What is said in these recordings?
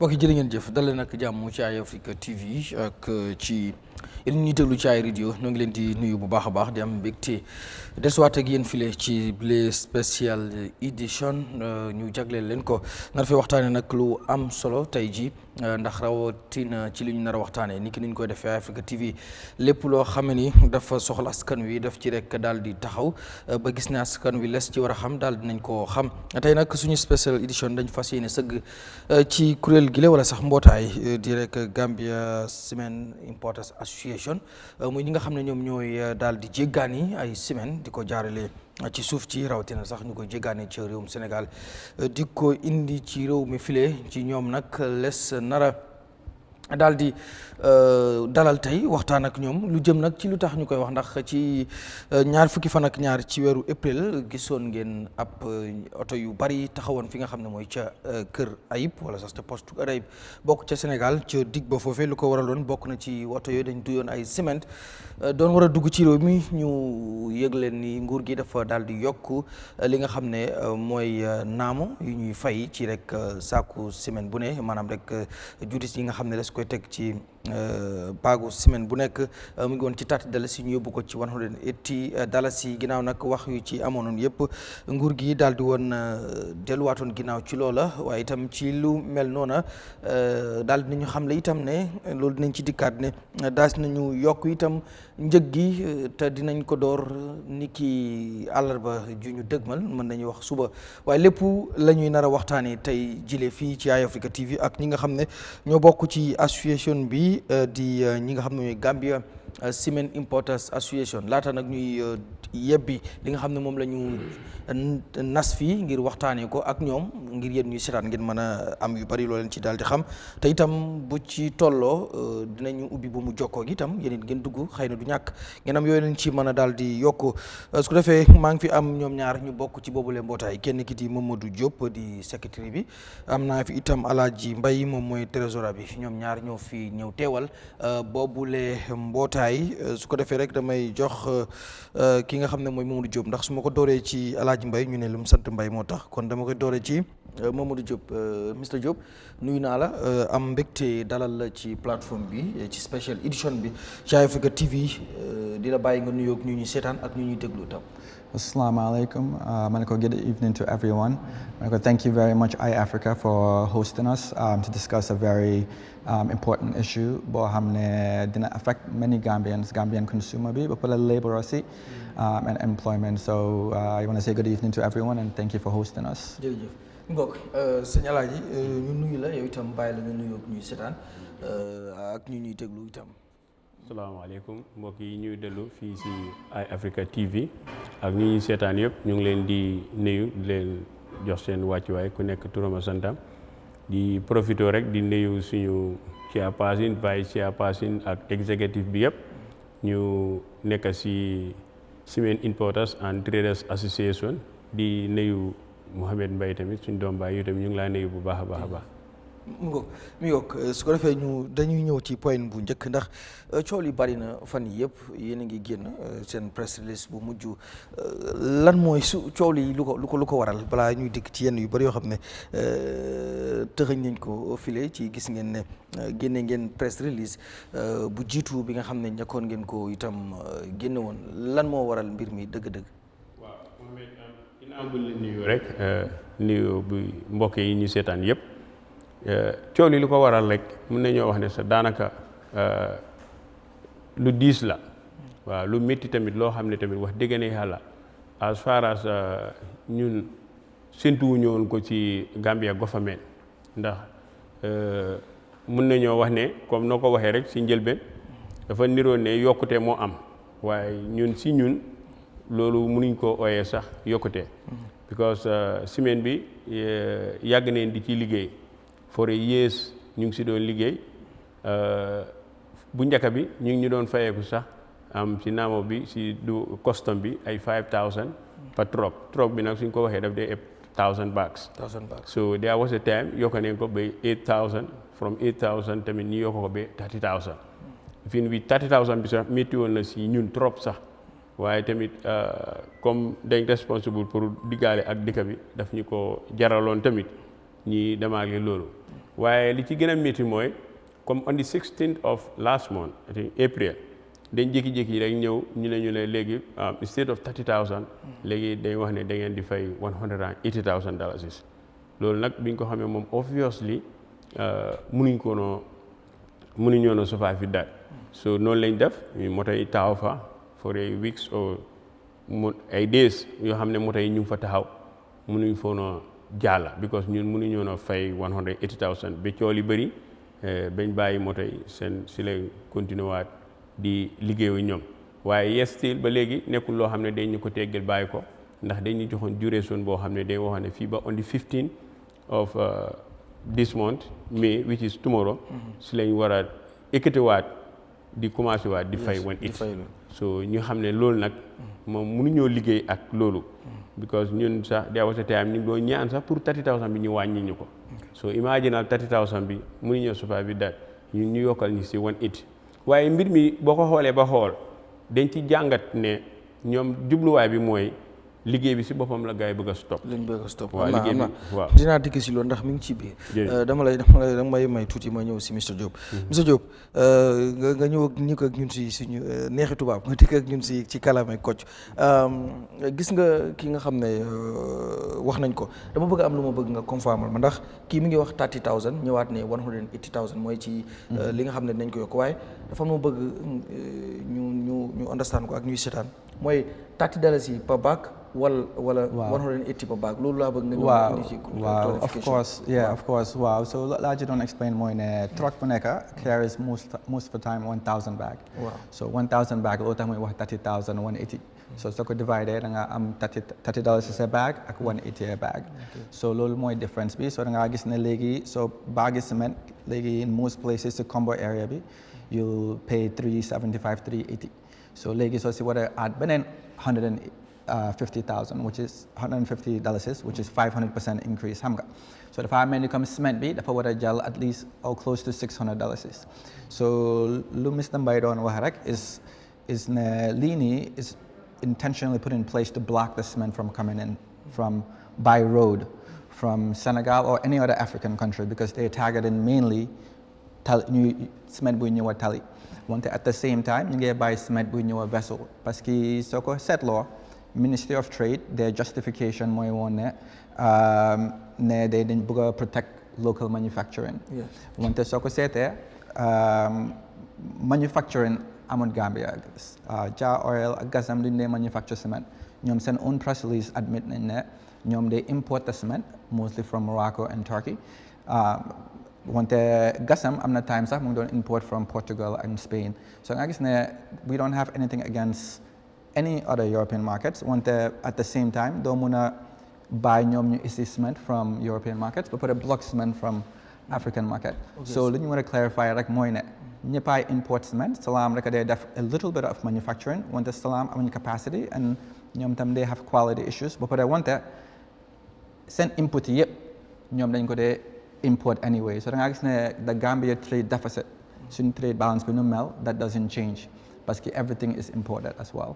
mbokk yi jërë ngeen jëf dalee nag jàmm ci Eyeafrica TV ak ci yéen ñuy déglu ci ay radio ñoo ngi leen di nuyu bu baax a baax di am mbégte desuwaat ak yéen file ci bile spécial édition ñu jagleel leen ko nar fi waxtaanee nag lu am solo tey ji ndax rawatina ci li ñu nar a waxtaanee ni ki ni ñu koy defee Eyeafrica TV lépp loo xam ni dafa soxla askan wi daf ci rek daal di taxaw ba gis ne askan wi les ci war a xam daal dinañ koo xam tey nag suñu spécial édition dañ fas yéene sëgg ci kuréel gi la wala sax mbootaay di rek Gambia Cement Importers Association muy ñi nga xam ne ñoom ñooy daal di jéggaani ay ciment di ko jaarale ci suuf ci rawatina sax ñu koy jéggaani ci réewum Sénégal di ko indi ci réew mi file ci ñoom nag les nara daal di dalal tey waxtaan ak ñoom lu jëm nag ci lu tax ñu koy wax ndax ci ñaar fukki fan ak ñaar ci weeru avril gisoon ngeen ab oto yu bari taxawoon fi nga xam ne mooy ca kër Ayib wala sax ca poste Ayib bokk ca Sénégal ca dig ba foofee lu ko waraloon bokk na ci oto yooyu dañ duyoon ay ciment doon war a dugg ci réew mi ñu yëg leen ni nguur gi dafa daal di yokk li nga xam ne mooy naamu yu ñuy fay ci rek saaku ciment bu ne maanaam rek juutis yi nga xam ne des koy teg ci baagu ciment bu nekk mu ngi woon ci $30 ñu yóbbu ko ci $180 ginnaaw nag wax yu ci amoon yëpp nguur gi daal di woon delluwaatoon ginnaaw ci loola waaye itam ci lu mel noona daal dinañu xam le itam ne loolu dinañ ci dikkaat ne daas nañu yokk itam njëg gi te dinañ ko door ni ki àllarba ju ñu dëgmal mën nañu wax suba waaye lépp la ñuy nar a waxtaanee tey jile fii ci Eyeafrica TV ak ñi nga xam ne ñoo bokk ci association bi di ñi nga xam ne ñooy Gambia Cement Importers Association laata nag ñuy yebbi li nga xam ne moom la ñu nas fii ngir waxtaanee ko ak ñoom ngir yéen ñuy seetaan ngeen mën a am yu bari loo leen ci daal di xam te itam bu ci tolloo dinañu ubbi bu mu jokkoo gi itam yéen ngeen dugg xëy na du ñàkk ngeen am yooyu leen ci mën a daal di yokk su ko defee maa ngi fi am ñoom ñaar ñu bokk ci boobule mbootaay kenn ki di Mamadou Diop di secrétaire bi am naa fi itam Alaaji Mbay moom mooy trésorier bi ñoom ñaar ñoo fi ñëw teewal boobule mbootaay su ko defee rek damay jox ki nga xam ne mooy Mamadou Diop ndax su ma ko dooree ci Alaaji Mbay ñu ne lu mu sant Mbay moo tax kon dama koy dooree ci Mamadou Diop Mr Diop nuyu naa la am mbégte dalal la ci plateforme bi ci special edition bi ci Eyeafrica TV di la bàyyi nga nuyoog ñu ñuy seetaan ak ñu ñuy déglu tam. Assalamu alaikum. Good evening to everyone. Thank you very much, Eyeafrica, for hosting us to discuss a very important issue that didn't affect many Gambian consumer, but labor and employment. So I want to say good evening to everyone and thank you for hosting us. mbokk sëñ Alaaji ñu nuyu la yow itam bàyyi la nga nuyoog ñuy seetaan ak ñu ñuy déglu itam. asalaamaaleykum mbokk yi ñuy dellu fii si Eyeafrica TV ak ñi ñuy seetaan yëpp ñu ngi leen di nuyu di leen jox seen wàccuwaay ku nekk turam ak santam di profité rek di nuyu suñu chairperson vice chairperson ak executive bi yëpp ñu nekk si Cement Importers and Traders Association di nuyu Mohamed Mbaye tamit suñu doom baay yu tamit ñu ngi laa nuyu bu baax a baax a baax. mi ngoog su ko defee dañuy ñëw ci point bu njëkk ndax coow li bari na fan yi yëpp yéen a ngi génn seen press release bu mujj lan mooy su coow li lu ko waral balaa ñuy dikk ci yenn yu bari yoo xam ne tëxëñ nañ ko file ci gis ngeen ne génne ngeen press release bu jiitu bi nga xam ne ñakkoon ngeen ko itam génne woon lan moo waral mbir mi dëgg-dëgg. waaw Mohamed ginnaaw bu la nuyu rek nuyu bu mbokk yi ñu seetaan yëpp. coow li lu ko waral rek mën nañoo wax ne sax daanaka lu diis la waaw lu métti tamit loo xam ne tamit wax dëgg ne yàlla as far as ñun séntuwuñu woon ko ci Gambia government ndax mën nañoo wax ne comme noo ko waxee rek si njëlbeen dafa niroo ne yokkute moo am waaye ñun loolu mënuñ ko ooyee sax yokkute because ciment bi yàgg neen di ci liggéey for years ñu ngi si doon liggéey bu njëkk bi ñu ngi ñu doon fayeeku sax am si naamo bi si du custom bi ay 5000 par truck bi nag suñ ko waxee daf dee ëpp 1000 bucks. So there was a time yokk nañ ko ba 8000 from 8000 tamit ñu yokk ko ba 30000 fi bi 30000 bi sax métti woon na si ñun trop sax waaye tamit comme dañ responsible pour diggaale ak dëkk bi daf ñu ko jaraloon tamit ñi demaale loolu waaye li ci gën a métti mooy comme on the 16th of last month I think April dañ jékki-jékki rek ñëw ñu ne léegi instead of 30,000 léegi dañ wax ne da ngeen di fay $180,000 loolu nag bi ñu ko xamee moom obviously mënuñoo no survive with that so noonu lañ def moto yi taxaw fa for a weeks or ay days yoo xam ne moto yi ñu ngi fa taxaw mënuñ foo noo jàlla because ñun mënuñoo no fay $180,000 ba coow li bëri bañ bàyyi moto yi si lay continuer waat di liggéeyu ñoom waaye yes still ba léegi nekkul loo xam ne dañ ñu ko teggal bàyyi ko ndax dañ ñu joxoon duration boo xam ne day waxoon ne fii ba on the 15 of this month May which is tomorrow si lañ war a ekkatiwaat di commencé waat di fay one it so ñu xam ne loolu nag moom mënuñoo liggéey ak loolu because ñun sax there was a time ñu doon ñaan sax pour 30,000 bi ñu wàññi ñu ko so imaginal 30,000 bi mënuñoo survive with that ñun ñu yokkal ñu si one it waaye mbir mi boo ko xoolee ba xool dañ ci jàngat ne ñoom jubluwaay bi mooy liggéey bi si boppam la gars yi bëgg a stop. lañ bëgg a stop waaw liggéey bi waaw dinaa dikk si loolu ndax mi ngi ci biir. dama may tuuti ma ñëw si Mr Diop. Mr Diop nga ñëw ak ñi ko ak ñun si suñu neexi tubaab nga dikk ak ñun si ci kàllaamay Kocc gis nga ki nga xam ne wax nañ ko dama bëgg am lu ma bëgg nga confirmer ma ndax kii mi ngi wax 30,000 ñëwaat ne 180,000 mooy ci li nga xam ne dinañ ko yokk waaye dafa ma bëgg ñu understand ko ak ñuy seetaan mooy $30 per bag wala 180 per bag loolu laa bëgg nga ñëw waaw of course waaw so laa ji doon explain mooy ne truck bu nekk carries most of the time 1,000 bag so 1,000 bag loolu tax muy wax 30,000 180 so soo ko dividé da nga am $30 a bag ak 180 a bag so loolu mooy difference bi so da ngaa gis ne léegi so bagi cement léegi in most places si Combo area bi you'll pay $375 $380 so léegi soo si war a add beneen $150,000 which is $150 which is 500% increase xam nga so dafa mel ni comme cement bi dafa war a jël at least or close to $600 so lu Mr Mbaye doon wax rek is ne lii nii is intentionally put in place to block the cement from coming in from by road from Senegal or any other African country because they are targeting mainly cement buy ñëw a tali wante at the same time ñu ngi bàyyi cement buy ñëw a vessel parce que soo ko seetloo Ministry of Trade their justification mooy woon ne dañ bëgg a protect local manufacturing wante soo ko seetee manufacturing amul Gambia Jah Oil ak Gasam duñ dee manufacture cement ñoom seen own press release admit nañ ne ñoom they import the cement mostly from Morocco and Turkey wante Gasam am na time sax mu ngi doon import from Portugal and Spain so nga gis ne we don't have anything against any other European markets wante at the same time doo mun a buy ñoom ñu isi cement from European markets ba pare block cement from African market so lu ñu war a clarify rek mooy ne ñëppaay import cement Salam rek day def a little bit of manufacturing wante Salam amuñ capacity and ñoom tam they have quality issues ba pare wante seen input yëpp ñoom dañ ko dee import anyway so da ngaa gis ne the Gambia trade deficit suñ trade balance bi nu mel that doesn't change parce que everything is imported as well.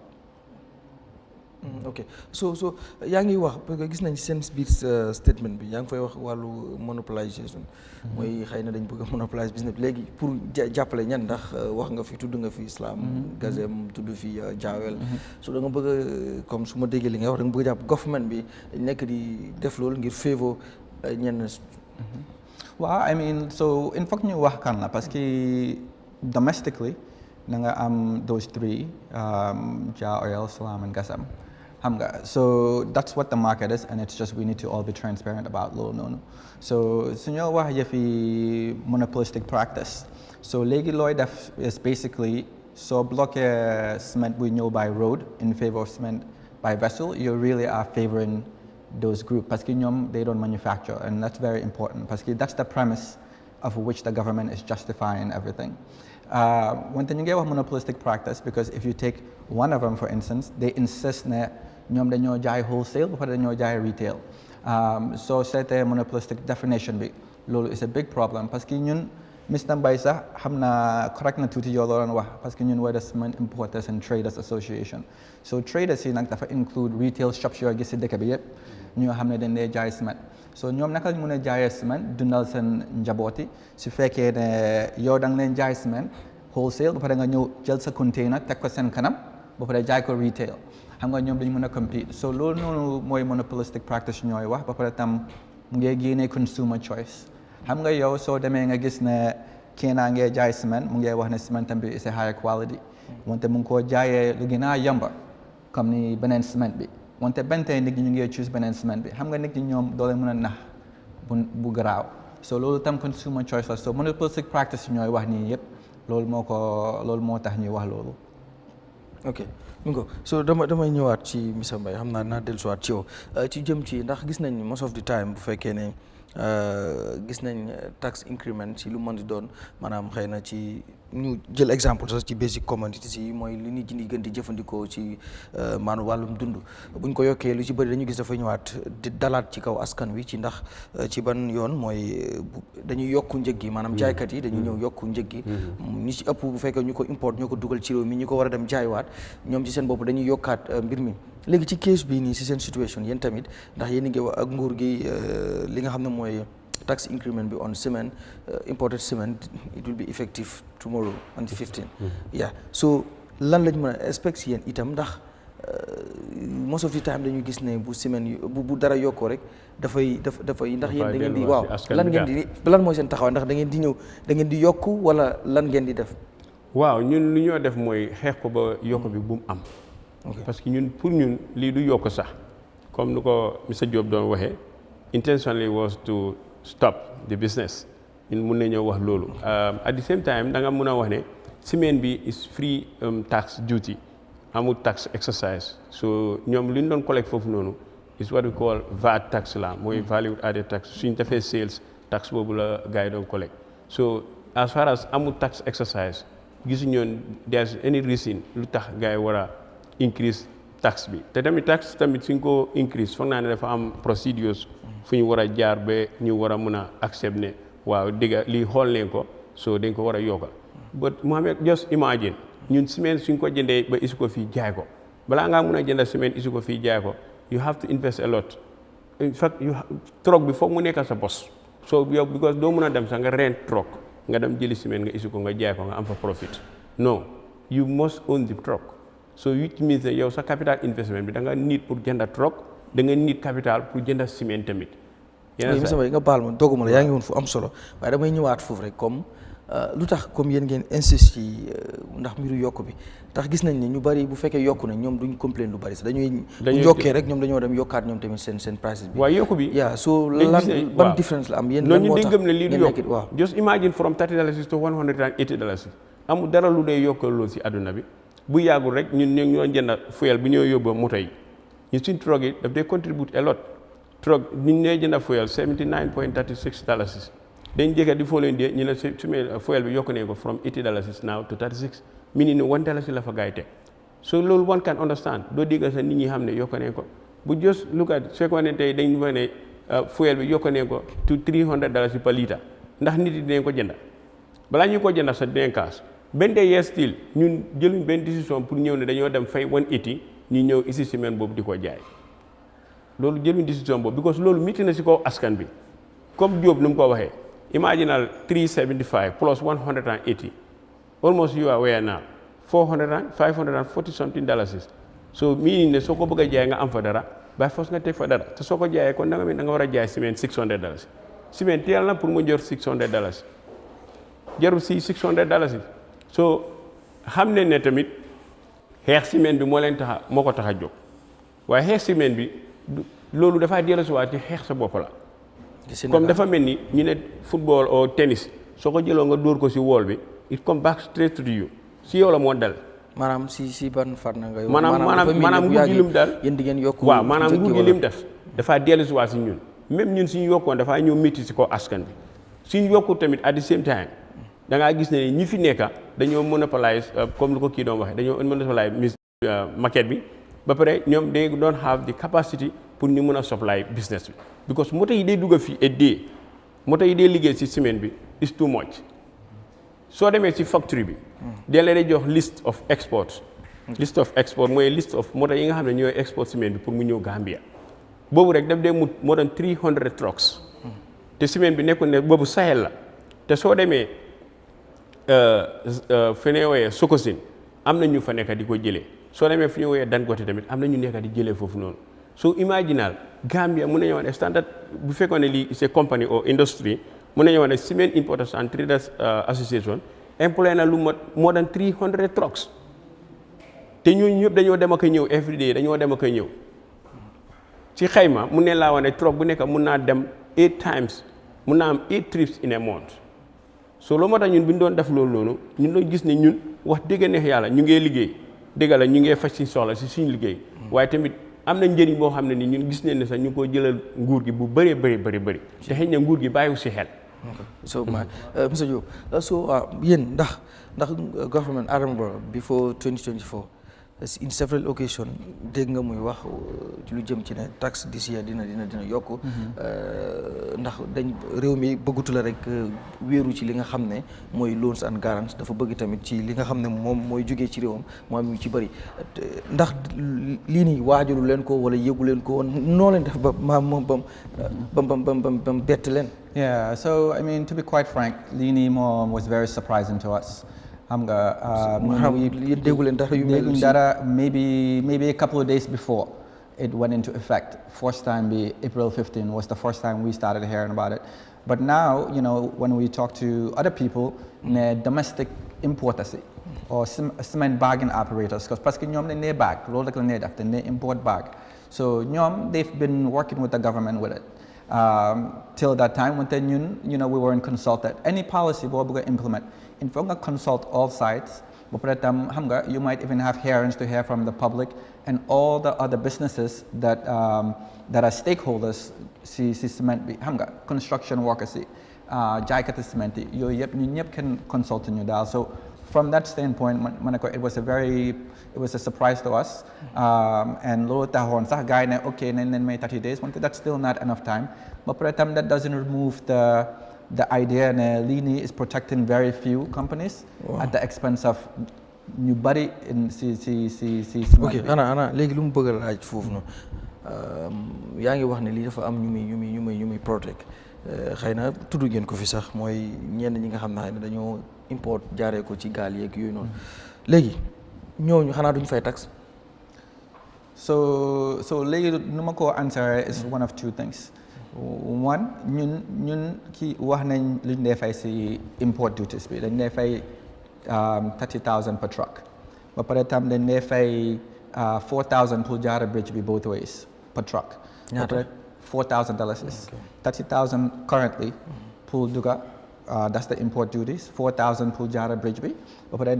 ok so yaa ngi wax parce que gis nañ seen biir statement bi yaa ngi fay wax wàllu monopolisation mooy xëy na dañ bëgg a monopolise business bi léegi pour jàppale ñan ndax wax nga fi tudd nga fi Islam Gazem tudd fi Jaawel so da nga bëgg a comme su ma déggee li nga wax da nga bëgg a jàpp government bi nekk di def loolu ngir favor ñenn waaw I mean so il faut que ñu wax kan la parce que domestically da nga am those three Jah Oil Salam and Gasam xam nga so that's what the market is and it's just we need to all be transparent about loolu noonu so su ñoo wax yëfi monopolistic practice so léegi looy def is basically soo bloqué cement buy ñëw by road in favor of cement by vessel you really are favoring those groups parce que ñoom they don't manufacture and that's very important parce que that's the premise of which the government is justifying everything wante ñu ngi wax monopolistic practice because if you take one of them for instance they insist ne ñoom dañoo jaay wholesale ba pare dañoo jaay retail so seetee monopolistic definition bi loolu is a big problem parce que ñun Mr. Mbaye sax xam naa correct na tuuti yoo doon wax parce que ñun we're the Cement Importers and Traders Association so traders yi nag dafa include retail shops yoo gis si dëkk bi yëpp ñoo xam ne dañ dee jaay cement so ñoom naka lañ mën a jaayee cement dundal seen njabooti su fekkee ne yow da nga leen jaay cement wholesale ba pare nga ñëw jël sa container teg ko seen kanam ba pare jaay ko retail xam nga ñoom dañu mën a compete so loolu noonu mooy monopolistic practice ñooy wax ba pare tam mu ngi génnee consumer choice xam nga yow soo demee nga gis ne kii naa ngee jaay cement mu ngi wax ne cement tam bi is a higher quality wante mu ngi koo jaayee lu gën a yamba comme ni beneen cement bi wante benn tey nit ñi ñu ngi choose beneen cement bi xam nga nit ñi ñoom doo leen mën a nax bu garaaw so loolu tam consumer choice la so monopolistic practice ñooy wax nii yëpp loolu moo tax ñuy wax loolu. ok mi ngi so damay ñëwaat ci Mr Mbaye xam naa dellusiwaat ci yow ci jëm ci ndax gis nañ most of the time bu fekkee ne gis nañ tax increment ci lu mën di doon maanaam xëy na ci ñu jël exemple sax ci basic commodities yi mooy li nit ñi gën di jëfandikoo ci maanaam wàllum dund buñ ko yokkee lu ci bëri dañu gis dafa ñëwaat di dalaat ci kaw askan wi ci ndax ci ban yoon mooy dañuy yokku njëg gi maanaam jaaykat yi dañuy ñëw yokku njëg gi ñi ci ëpp bu fekkee ñu ko import ñoo ko dugal ci réew mi ñu ko war a dem jaaywaat ñoom ci seen bopp dañuy yokkaat mbir mi léegi ci case bii nii si seen situation yéen tamit ndax yéen a ngi wax ak nguur gi li nga xam ne mooy tax increment bi on cement imported cement it will be effective tomorrow on the 15th yeah so lan lañ mën a expect si yéen itam ndax most of the time dañuy gis ne bu ciment bu dara yokkoo rek dafay ndax yéen da ngeen di waaw lan mooy seen taxawaay ndax da ngeen di ñëw da ngeen di yokku wala lan ngeen di def waaw ñun lu ñoo def mooy xeex ko ba yokk bi bu mu am parce que ñun pour ñun lii du yokk sax comme ni ko monsieur Diop doon waxee intentionally was to stop the business ñun mun nañoo wax loolu at the same time da nga mun a wax ne cement bi is free tax duty amul tax exercise so ñoom li ñu doon collect foofu noonu is what we call VAT tax la mooy value added tax suñ defee sales tax boobu la gars yi doon collect so as far as amul tax exercise gisuñu ñoon there's any reason lu tax gars yi war a increase tax bi te tamit tax tamit suñ ko increase foog naa ne dafa am procedures fu ñu war a jaar ba ñu war a mën a accept ne waaw digga lii xool leen ko so dañ ko war a yokka but Mohamed just imagine ñun ciment suñ ko jëndee ba isu ko fii jaay ko balaa ngaa mën a jënd ciment isu ko fii jaay ko you have to invest a lot in fact truck bi foog mu nekk sa bos so yow because doo mën a dem sax nga rent truck nga dem jëli ciment nga isu ko nga jaay ko nga am fa profit no you must own the truck so which means yow sa capital investment bi da nga need pour jënd truck da nga need capital pour jënd ciment tamit. yeneen saa yi nga baal ma dogguma la yaa ngi woon fu am solo waaye damay ñëwaat foofu rek comme lu tax comme yéen ngeen insiste ci ndax mbiru yokk bi tax gis nañ ne ñu bari bu fekkee yokku na ñoom duñ complain lu bari sax dañuy yokkee rek ñoom dañoo dem yokkaat ñoom tamit seen prices bi. waaw yokku bi yaa so lan ban différence la am yéen lan moo tax ñu gëm ne lii du yokk waaw just imagine from $30 to $180 amul dara lu dee yokkal loolu si àdduna bi bu yàggul rek ñun ñoo jënd fuel bi ñoo yóbbu moto yi ñu suñ truck yi daf dee contribute a lot truck ñu ñooy jënd fuel $79.36 dañ jëkka di foo leen dee ñu ne su fuel bi yokku nañ ko from $80 now to 36 meaning ne $1 la fa gaay teg so loolu one can understand doo dégg sax nit ñi xam ne yokku nañ ko bu just look at su fekkoon ne tey dañ fa ne fuel bi yokku nañ ko to $300 per litre ndax nit yi dinañ ko jënd balaa ñu ko jënd sax dinañ kaas benn day yes still ñun jëluñ benn décision pour ñëw ne dañoo dem fay 180 ñu ñëw ici semaine boobu di ko jaay loolu jëluñ décision boobu because loolu métti na si kaw askan bi comme Diop nu mu ko waxee imaginal 375 plus 180 almost you are where now 540 something dollars so meaning ne soo ko bëgg a jaay nga am fa dara by force nga teg fa dara te soo ko jaayee kon da nga war a jaay ciment $600 ciment teel na pour mu jor $600 jarul si $600 so xam ne tamit xeex ciment bi moo ko tax a jóg waaye xeex ciment bi loolu dafay dellusiwaat ci xeex sa bopp la comme dafa mel ni ñu ne football ou tennis soo ko jëloo nga dóor ko si wall bi it come back straight to you si yow la moo dal maanaam si ban far na nga maanaam nguur gi lim daal yéen di ngeen yokk waaw maanaam nguur gi lim def dafaa dellusiwaat si ñun même ñun suñu yokkoon dafaa ñëw métti si ko askan bi suñu yokku tamit at the same time da ngaa gis ne ñi fi nekka dañoo monopolize comme lu ko kii doon waxee dañoo monopolize market bi ba pare ñoom they don't have the capacity pour ñu mën a supply business bi because moto yi day dugg fii et dee moto yi day liggéey si ciment bi is too much soo demee ci factory bi dañ leen di jox list of exports list of export mooy list of moto yi nga xam ne ñooy export ciment bi pour mu ñëw Gambia boobu rek daf dee mu more than 300 trucks te ciment bi nekkul ne boobu Sahel la te soo demee fi ñuy woowee Sococim am na ñu fa nekk di ko jëlee soo demee fi ñuy woowee Dangote tamit am na ñu nekk di jëlee foofu noonu so imaginal Gambia mun nañu wax ne standard bu fekkoon ne lii c'est company or industry mun nañu wax ne Cement Importers and Traders Association employé na lu mot more than 300 trucks te ñooñu ñëpp dañoo dem ak a ñëw every day dañoo dem ak a ñëw ci xayma mun ne laa wax ne truck bu nekk mun naa dem 8 times mun naa am 8 trips in a month so loolu moo tax ñun bi ñu doon def loolu noonu ñun doon gis ne ñun wax dëgg neex yàlla ñu ngee liggéey dëgg la ñu ngee faj si soxla si suñu liggéey waaye tamit am na njëriñ boo xam ne ni ñun gis nañ ne sax ñu ko jëlal nguur gi bu bëree bëri te xëy na nguur gi bàyyiwu si xel. so monsieur Diop so yéen ndax government Adama Barrow before 2024 in several occasions dégg nga muy wax ci lu jëm ci ne taxe this year dina yokk ndax dañ réew mi bëggatu la rek wéeru ci li nga xam ne mooy loans and guarantees dafa bëgg tamit ci li nga xam ne moom mooy jógee ci réewam moo am yu ci bëri ndax lii nii waajalu leen ko wala yëgu leen ko noo leen def ba moom bam bett leen. Yeah, so I mean, to be quite frank, lii nii moom was very surprising to us. Maybe a couple of days before it went into effect. First time be April 15 was the first time we started hearing about it. But now, you know, when we talk to other people, domestic importers or cement bagging operators, because they bag, they import bag. So they've been working with the government with it. Till that time, when we weren't consulted. Any policy we're going to implement, in fact, consult all sides. You might even have hearings to hear from the public and all the other businesses that are stakeholders. Cement, construction workers, jaikata cement. You can consult in your dial. So from that standpoint, it was a surprise to us. And okay, then may 30 days. That's still not enough time. But that doesn't remove the idea that Lini is protecting very few companies at the expense of new body in okay, Ana léegi lu mu bëgg a laaj foofu noonu yaa ngi wax ne lii dafa am ñu muy protect xëy na tudd ngeen ko fi sax mooy ñenn ñi nga xam ne xëy na dañoo import jaaree ko ci gaal yeeg yooyu noonu léegi ñooñu xanaa duñ fay taxe. So léegi nu ma ko answer is one of two things. One, ñun ki wax nañ li ñu dee fay si import duties bi dañ dee fay 30,000 per truck ba pare tam dañ dee fay 4,000 pour jaara bridge bi both ways per truck. ñaata $4,000. 30,000 currently pour duga that's the import duties. 4,000 pour jaara bridge bi ba pare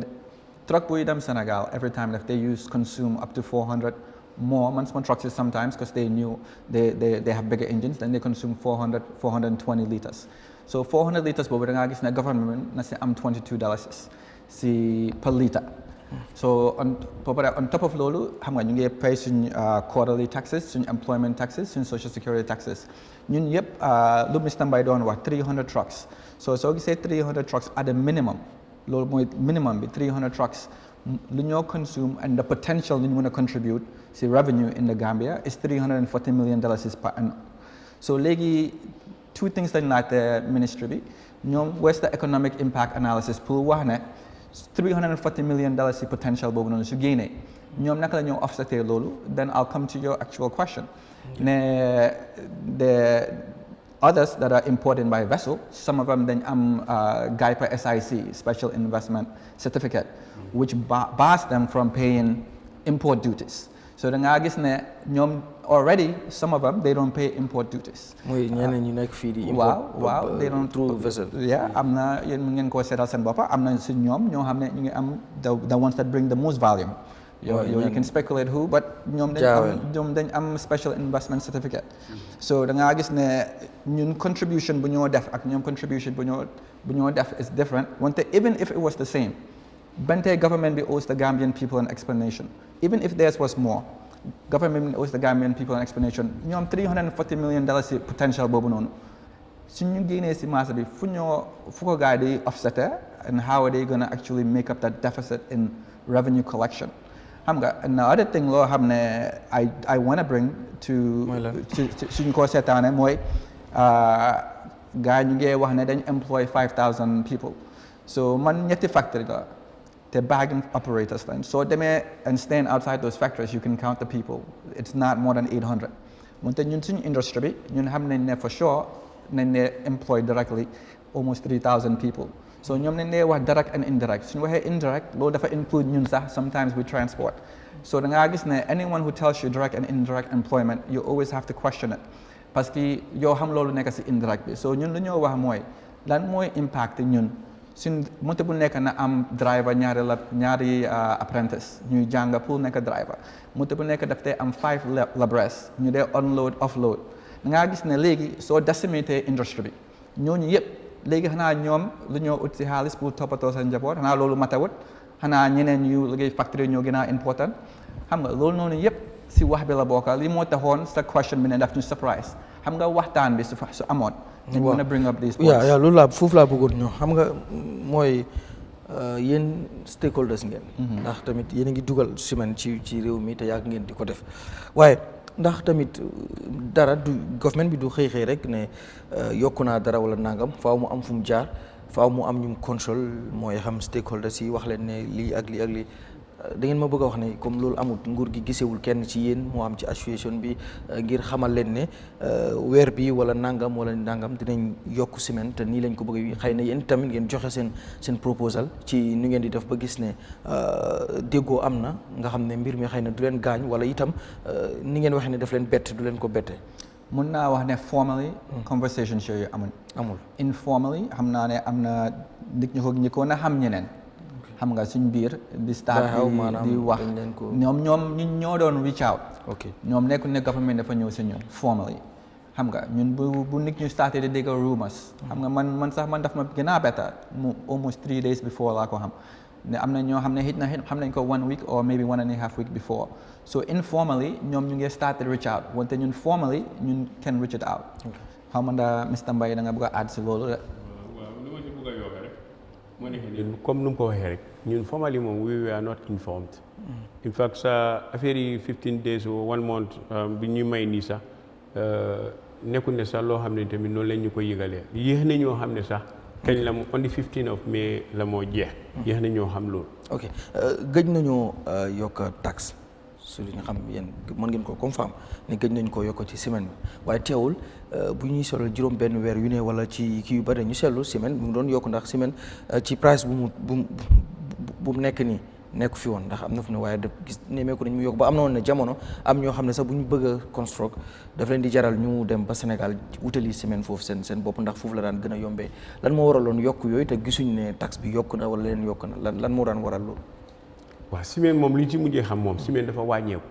truck buy dem Senegal every time if they consume up to 400 more small trucks sometimes because they have bigger engines, then they consume 420 liters. So 400 liters but da nga gis ne government na si am $22 per liter. So on top of loolu xam nga ñu ngi pay suñ quarterly taxes, suñ employment taxes, suñ social security taxes. Ñun yëpp lu Mr. Mbaye doon wax 300 trucks. So soo gisee 300 trucks at the minimum loolu mooy minimum bi 300 trucks lu ñoo consume and the potential lu ñu mën a contribute si revenue in the Gambia is $340 million per annum. So léegi two things dañ laaj the ministry bi ñoom where's the economic impact analysis pour wax ne $340 million si potential boobu noonu su génnee ñoom naka la ñoo offsetee loolu then I'll come to your actual question. Ne the others that are imported by vessel, some of them then GIPA SIC, Special Investment Certificate, which bars them from paying import duties. So the nga gis ne ñoom already some of them they don't pay import duties. Mooy ñeneen ñi nekk fii di import. waaw they don't through vessel. Yeah, am na yéen mu ngeen koo seetal seen boppa am na si ñoom ñoo xam ne ñu ngi am the ones that bring the most volume. You can speculate who, but ñoom dañ am special investment certificate. So da nga gis ne ñun contribution bu ñoo def ak ñoom contribution bu ñoo def is different. Even if it was the same, Bente government owes the Gambian people an explanation. Even if theirs was more, government owes the Gambian people an explanation. ñoom $340 million potential boobu noonu su ñu génnee si marché bi fu ko gars di offseté and how are they going to actually make up that deficit in revenue collection. And the other thing I want to bring to suñu ko seetaane mooy gars ñu ngi wax ne dañ employ 5,000 people. So man ñetti factory la te bagging operators lañ soo demee and staying outside those factories you can count the people. It's not more than 800. Moonte ñun suñu industry bi ñun xam nañ ne for sure nañ ne employ directly almost 3,000 people. So ñoom nañ ne wax direct and indirect. Suñu waxee indirect loolu dafa include ñun sax sometimes we transport. So da ngaa gis ne anyone who tells you direct and indirect employment you always have to question it. Parce que yow xam loolu nekk si indirect bi so ñun lu ñoo wax mooy lan mooy impact ñun suñ moto bu nekk na am driver ñaari apprentice ñuy jàng pour nekk driver moto bu nekk daf tey am 5 laborers ñu dee unload offload da ngaa gis ne léegi soo décimité industrie bi ñooñu yëpp léegi xanaa ñoom lu ñoo ut si xaalis pour toppatoo seen njaboot xanaa loolu matawut xanaa ñeneen yu liggéey factory ñoo gën a important xam nga loolu noonu yëpp si wax bi la bokka li moo taxoon sa question bi ne daf ñu surprise xam nga waxtaan bi su amoon dañ mën a bring up these points loolu laa foofu laa bëggoon ñëw xam nga mooy yéen stakeholders ngeen ndax tamit yéen a ngi dugal semaine ci réew mi te yàgg ngeen di ko def waaye ndax tamit dara du government bi du xëy rek ne yokku naa dara wala nangam faaw mu am fu mu jaar faaw mu am ñu contrôle mooy xam stakeholders yi wax leen ne lii ak lii ak lii da ngeen ma bëgg a wax ne comme loolu amul nguur gi gisewul kenn ci yéen moo am ci association bi ngir xamal leen ne weer bi wala nangam dinañ yokk semaine te nii lañ ko bëgg xëy na yéen tamit ngeen joxe seen proposal ci nu ngeen di def ba gis ne déggoo am na nga xam ne mbir mi xëy na du leen gaañ wala itam ni ngeen waxee ne daf leen bett du leen ko bette. mun naa wax ne formally conversations yooyu amul informally xam naa ne am na nit ñu ko ñëkkoon a xam ñeneen xam nga suñ biir di start di wax ñoom ñoo doon reach out ñoom nekkul ne government dafa ñëw si ñun formally xam nga ñun bu nit ñu starté di dégg rumors xam nga man daf ma gën a betta mu almost 3 days before laa ko xam ne am na ñoo xam ne xam nañ ko 1 week or maybe 1.5 week before so informally ñoom ñu ngi started reach out wante ñun formally ñun can reach it out xam nga Mr. Mbaye da nga bëgg a add si loolu rek waaw li ma si bëgg a yokk rek moo nekk ñun comme nu mu ko waxee rek ñun formally moom we were not informed in fact sa affaire yi 15 days or 1 month bi ñu may nii sax nekkul ne sax loo xam ne tamit noonu lañ ñu ko yëgalee yéex na ñoo xam ne sax kañ la mu on the 15 of May la moo jeex yéex na ñoo xam loolu ok gëj nañoo yokk taxe su li nga xam yéen mën ngeen ko confirm ne gëj nañ koo yokk ci semaine bi waaye teewul bu ñuy solo juróom benn weer yu ne wala ci kii yu bëri ñu seetlu semaine mu ngi doon yokk ndax semaine ci price bu mu nekk nii nekk fi woon ndax am na fu ne waaye daf gis nemeeku nañ mu yokk ba am na woon ne jamono am ñoo xam ne sax bu ñu bëgg a construct daf leen di jaral ñu dem ba Sénégal wutali semaine foofu seen bopp ndax foofu la daan gën a yombee lan moo waraloon yokk yooyu te gisuñ ne taxe bi yokk na wala leen yokk na lan moo daan waral loolu. waaw semaine moom li ñu ci mujjee xam moom semaine dafa wàññeeku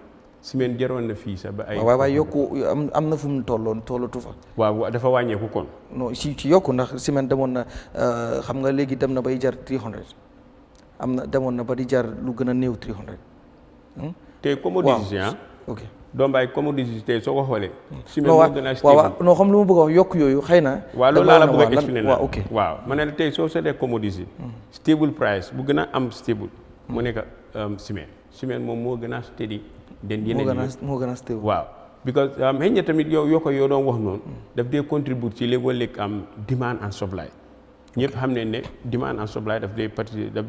semaine jaroon na fii sax ba ay. waaye yokku am na fu mu tollatu fa. waaw dafa wàññeeku kon. non ci yokku ndax semaine demoon na xam nga léegi dem na bay jar 300 am na demoon na ba di jar lu gën a néew 300. tey commodity ok Dombaay commodity tey soo ko xoolee. semaine moo gën a stable waaw non xam lu ma bëgg a wax yokk yooyu xëy na. waaw loolu laa la bëgg a expliquer waaw ok waaw ma ne la tey soo seetee commodity stable price bu gën a am stable. mu nekk semaine moom moo gën a steady. den yeneen moo gën a stable waaw because xëy na tamit yoo doon wax noonu. daf dee contribute ci léeg-léeg am demand and supply. ñëpp xam ne ne demand and supply daf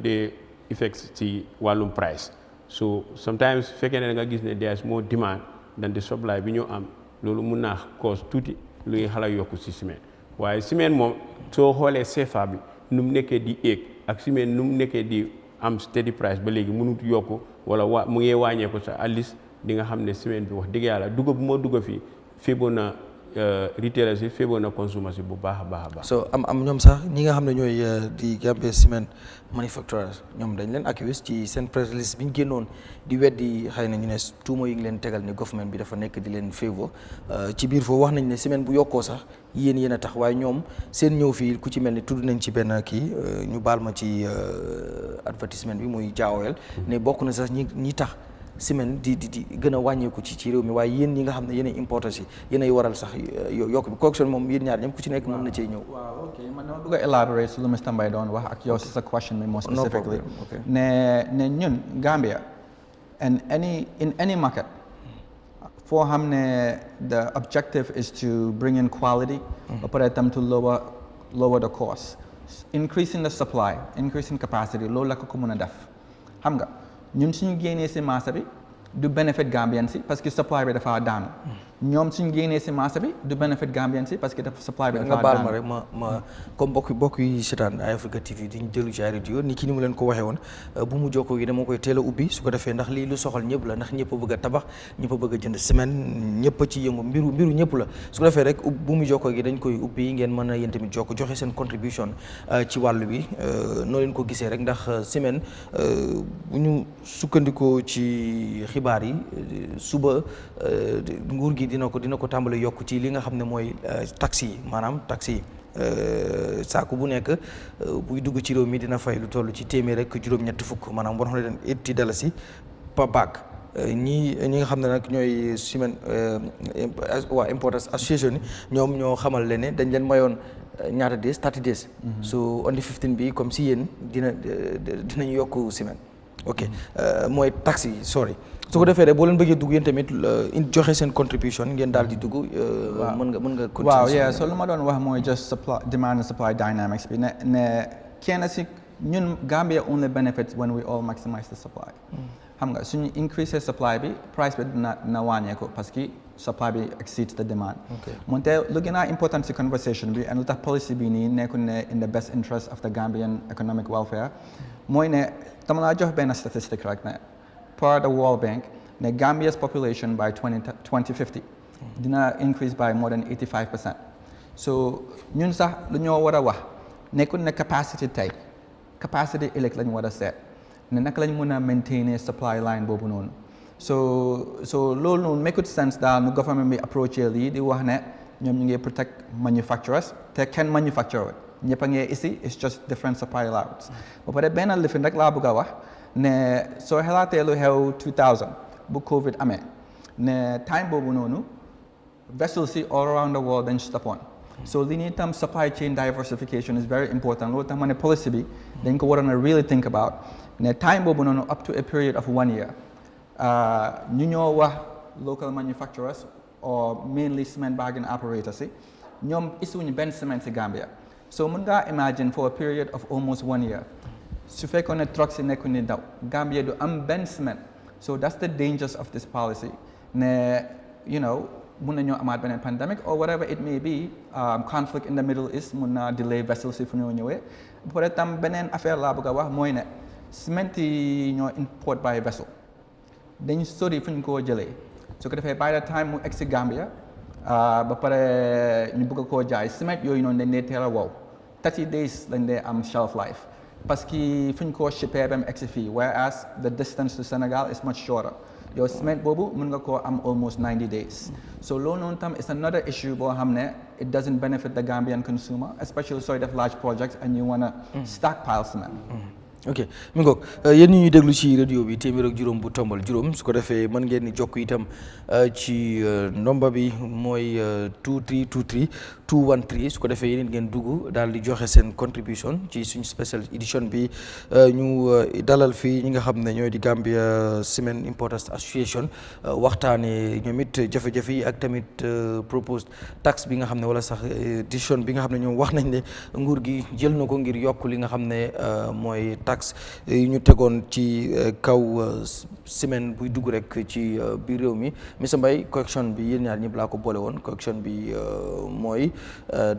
dee effect ci wàllum price so sometimes fekkee ne nga gis ne there is more demand than the supply bi ñu am loolu mun naa cause tuuti lu ñuy xala yokku ci semaine waaye semaine moom soo xoolee CFA bi nu mu nekkee di éeg ak semaine nu mu nekkee di am steady price ba léegi mënut yokku wala mu ngi wàññeeku sax at least di nga xam ne semaine bi wax dëgg yàlla dugub bu moo dugg fii féeboon na retailers yi féeboon na consommateurs yi bu baax a baax. so am ñoom sax ñi nga xam ne ñooy di Gambia cement manufacturers ñoom dañ leen accuse ci seen press release bi ñu génnoon di weddi xëy na ñu ne tuuma yi ngi leen tegal ni government bi dafa nekk di leen favor ci biir foofu wax nañ ne semaine bu yokkoo sax yéen a tax waaye ñoom seen ñëw fii ku ci mel ni tudd nañ ci benn kii ñu baal ma ci advertisement bi muy jaaweel ne bokk na sax ñi tax semaine di gën a wàññeeku ci réew mi waaye yéen ñi nga xam ne yéen ay importer si yéen ay waral sax yokk bi correction moom yéen ñaar ñëpp ku ci nekk mën na cee ñëw. waaw ok man dama bëgg a elaborate su lu Mr. Mbaye doon wax ak yow si sa question bi more specifically. ne ñun Gambia and in any market foo xam ne the objective is to bring in quality ba pare tam to lower the cost, increasing the supply, increasing capacity loolu la ko mën a def xam nga ñun suñu génnee si marché bi du benefit Gambian si parce que supply bi dafa daanu ñoom suñu génnee si marché bi du benefit Gambian si parce que supply bi dafa daanu. nga baal ma rek ma comme bokk yi seetaan Eyeafrica TV di ñu jëlu ci ay radio ni ki ni mu leen ko waxee woon bu mu jokkoo gi dama koy teel a ubbi su ko defee ndax lii lu soxal ñëpp la ndax ñëpp a bëgg a tabax ñëpp a bëgg a jënd semaine ñëpp a ci yëngu mbiru ñëpp la su ko defee rek bu mu jokkoo gi dañ koy ubbi ngeen mën a yéen tamit joxe seen contribution ci wàllu bi noo leen ko gisee rek ndax semaine bu ñu sukkandikoo ci xibaar yi suba nguur gi dina ko tàmbali yokk ci li nga xam ne mooy taxi yi maanaam taxi yi saako bu nekk buy dugg ci réew mi dina fay lu toll ci téeméer rek juróom-ñetti fukk maanaam $180 per bag ñi nga xam ne nag ñooy semaine waa Importers Association ñoom ñoo xamal leen ne dañ leen mayoon ñaata days 30 days so on the 15 bi comme si yéen dinañ yokk semaine ok mooy taxi yi sorry su ko defee rek boo leen bëggee dugg yéen tamit joxe seen contribution ngeen daal di dugg. mën nga continuer. waaw yeah so lu ma doon wax mooy just demand and supply dynamics bi ne kenn si ñun Gambia only benefits when we all maximize the supply. xam nga suñu increase supply bi price bi dina wàññeeku parce que supply bi exceeds the demand. moonte lu gën a important si conversation bi and lu tax policy bi nii nekkul ne in the best interest of the Gambian economic welfare mooy ne dama laa jox benn statistique rek ne. Per the World Bank, the Gambia's population by 2050 dina increase by more than 85%. So ñun sax lu ñoo war a wax nekkul ne capacity tey capacity ëllëg lañ war a seet ne naka lañ mën a maintainer supply line boobu noonu. so loolu noonu make sense daal nu government bi approché lii di wax ne ñoom ñu ngi protect manufacturers te kenn manufacturer ñëpp a ngi ici it's just different supply routes. ba pare benn lifin rek laa bëgg a wax. ne soo xalaatee lu xew 2000 bu Covid amee ne time boobu noonu vessels si all around the world dañ stoppoon so li ñuy tam supply chain diversification is very important loolu tax ma ne policy bi dañ ko waroon a really think about ne time boobu noonu up to a period of 1 year ñu ñoo wax local manufacturers or mainly cement bagging operators si ñoom isuñu benn cement si Gambia so mën ngaa imagine for a period of almost 1 year su fekkoon ne trucks yi nekku ni daw Gambia du am benn semaine so that's the dangers of this policy ne mun nañoo amaat beneen pandemic or whatever it may be conflict in the Middle East mun naa delay vessels yi fu ñoo ñëwee bu pare tam beneen affaire laa bëgg a wax mooy ne cement yi ñoo import by vessel dañ sori fu ñu koo jëlee su ko defee by the time mu egg si Gambia ba pare ñu bëgg koo jaay cement yooyu noonu dañ dee teel a wow 30 days lañ dee am shelf life parce que fu ñu koo shippee ba mu egsi fii whereas the distance to Senegal is much shorter yow cement boobu mën nga koo am almost 90 days so loolu noonu tam is another issue boo xam ne it doesn't benefit the Gambian consumer especially sooy def large projects and you wanna stockpile cement. ok mi ngoog yéen ñi ñuy déglu ci radio bi téeméer ak juróom bu tombal juróom su ko defee mën ngeen ni jokk itam ci ndomba bi mooy 2323 213 su ko defee yéen ngeen dugg daal di joxe seen contribution ci suñu special edition bi ñu dalal fii ñi nga xam ne ñooy di Gambia Cement Importers Association waxtaane ñoom it jafe-jafe yi ak tamit proposed tax bi nga xam ne wala sax décision bi nga xam ne ñoom wax nañ ne nguur gi jël na ko ngir yokk li nga xam ne mooy tax yu ñu tegoon ci kaw semaine buy dugg rek ci biir réew mi Mr Mbaye correction bi yéen ñaar ñëpp laa ko boole woon correction bi mooy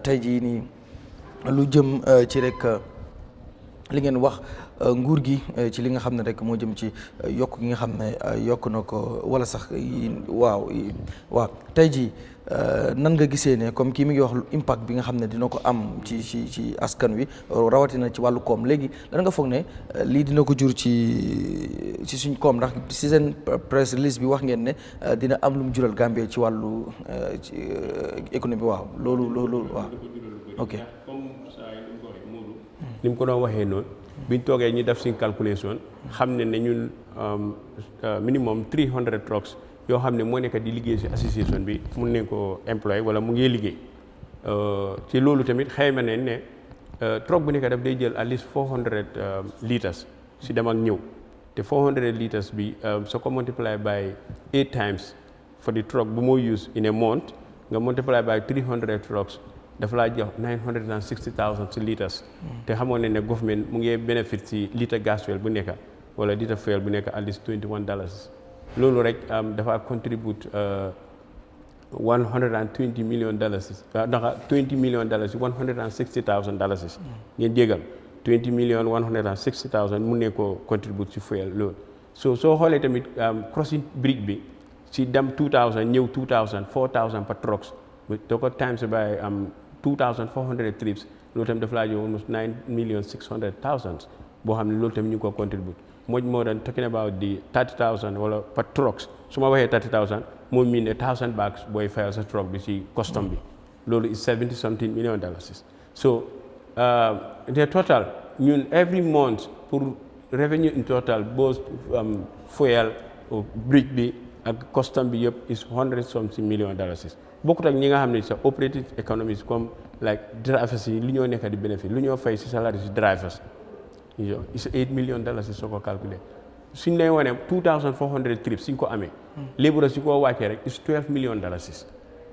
tey jii nii lu jëm ci rek li ngeen wax nguur gi ci li nga xam ne rek moo jëm ci yokk gi nga xam ne yokk na ko wala sax waaw tey jii nan nga gisee ne comme kii mi ngi wax impact bi nga xam ne dina ko am ci askan wi rawatina ci wàllu koom léegi lan nga foog ne lii dina ko jur ci suñ koom ndax ci seen press release bi wax ngeen ne dina am lu mu jural Gambie ci wàllu économie waaw loolu waaw ok comme ça ni mu ko waxee Modou ni mu ko doon waxee noonu biñ toogee ñu def suñ calculation xam ne ñun minimum 300 trucks yoo xam ne moo nekk di liggéey si association bi mun nañ ko employé wala mu ngi liggéey ci loolu tamit xayma ne ne truck bu nekk daf day jël at least 400 litres si dem ak ñëw te 400 litres bi soo ko multiply by 8 times for the truck bu moo use in a month nga multiply by 300 trucks dafa laa jox 960,000 si litres te xamoon ne government mu ngi bénéfice si litre gasoil bu nekk wala litre fuel bu nekk at least $21 loolu rek dafa contribute $120 million ndax $20 million $160,000 ngeen jégal 20 million 160,000 mun ne ko contribute si fuel loolu soo xoolee tamit crossing bridge bi si dem 2000 ñëw 2000 4,000 per trucks to ko times by 2,400 trips loolu tamit dafa laa jox almost 9,600,000 boo xam ne loolu tamit ñu ko contribute much more than talking about the 30,000 wala per trucks su ma waxee 30,000 moo mean 1,000 bags booy fayal sa truck bi si custom bi loolu is 70 something million dollars so the total ñun every month pour revenue in total both fuel bridge bi ak custom bi yëpp is 100 something million dollars bokkut ak ñi nga xam ne sa operating economies comme like drivers yi li ñoo nekk di bénéfice lu ñoo fay si salaire si drivers is $8 million soo ko calculé suñ lay wane 2,400 trips suñ ko amee léegi si koo wàccee rek is $12 million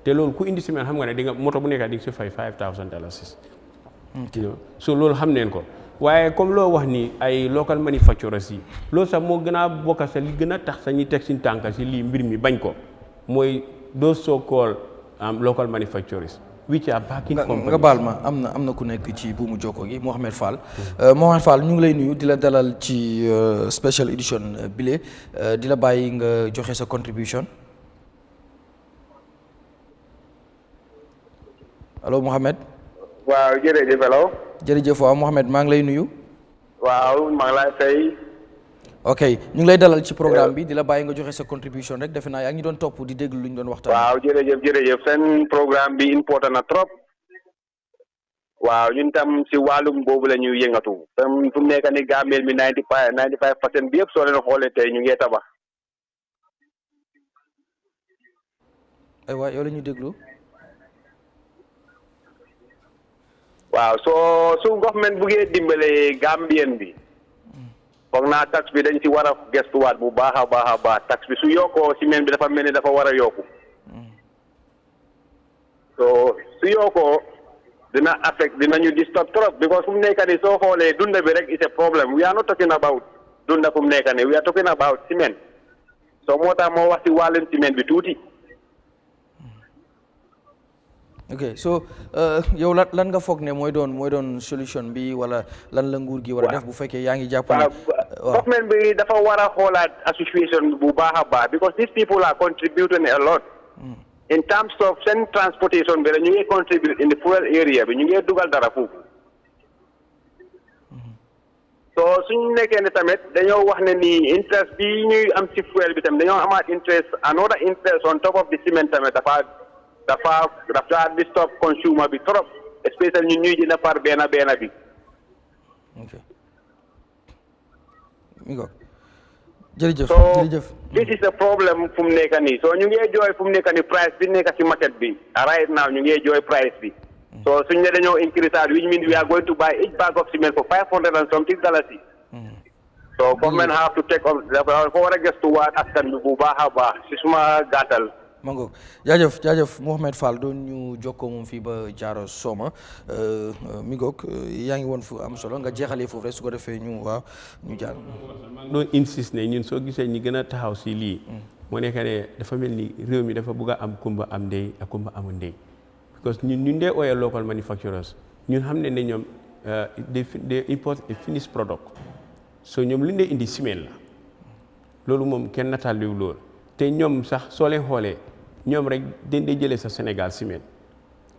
te loolu ku indi semaine xam nga ne di nga moto bu nekk di nga si fay $5,000 so loolu xam neen ko waaye comme loo wax ni ay local manufacturers yi loolu sax moo gën a bokk sa li gën a tax sa ñuy teg suñ tànk si lii mbir mi bañ ko mooy those so called local manufacturers which are backing companies. nga baal ma am na ku nekk ci buumu jokko gi Mohamed Fall Mohamed Fall ñu ngi lay nuyu di la dalal ci special edition bile di la bàyyi nga joxe sa contribution allo Mohamed. waaw jërëjëf allo. jërëjëf waaw Mohamed maa ngi lay nuyu. waaw maa ngi lay fay. ok ñu ngi lay dalal ci programme bi di la bàyyi nga joxe sa contribution rek defe naa yaa ngi doon topp di déglu lu ñu doon waxtaan. waaw jërëjëf seen programme bi important na trop. waaw ñun tam si wàllum boobu la ñuy yëngatu. tam fu mu nekk ni Gambie mi 95% bi yëpp soo leen xoolee tey ñu ngi tabax. aywa yow la ñuy déglu. waaw su government buggee dimbale Gambien bi. foog naa tax bi dañ ci war a gestuwaat bu baax a baax tax bi su yokkoo ciment bi dafa mel ni dafa war a yokku so su yokkoo dina affect dinañu disturb trop because fu mu nekk nii soo xoolee dunda bi rek is a problem we are not talking about dunda fu mu nekk nii we are talking about ciment so moo tax moo wax ci wàllum ciment bi tuuti. ok so yow lan nga foog ne mooy doon solution bi wala lan la nguur gi war a def bu fekkee yaa ngi jàpp ne government bi dafa war a xoolaat association bu baax a baax because these people are contributing a lot in terms of seen transportation bi la ñu ngi contribute in the fuel area bi ñu ngi dugal dara foofu so suñu nekkee ne tamit dañoo wax ne nii interest bi ñuy am ci fuel bi tamit dañoo amaat interest another interest on top of the cement tamit dafa disturb consumer bi trop especially ñu ñuy jënd par benn bi. ok mi ngo jërëjëf so this is the problem fu mu nekk nii so ñu ngi jooy fu mu nekk nii price bi nekk ci market bi right now ñu ngi jooy price bi so suñu ne dañoo increase that which means we are going to buy each bag of cement for $500 and something. So government have to take on dafa war a gëstuwaat askan bi bu baax a baax si suma gàttal. mango jaajëf Mohamed Fall doon ñu jokkoo moom fii ba Jaaro Soma mi ngoog yaa ngi woon fu am solo nga jeexalee foofu rek su ko defee ñu jaar. maa ngi doon insiste ne ñun soo gisee ñi gën a taxaw si lii. moo nekk ne dafa mel ni réew mi dafa bëgg a am kumba am ndey ak kumba amul ndey because ñun dee ooyee local manufacturers ñun xam ne ñoom they import a finished product so ñoom li ñu dee indi ciment la loolu moom kenn nataalewul loolu te ñoom sax soo leen xoolee. ñoom rek dañ dee jëlee sa Sénégal ciment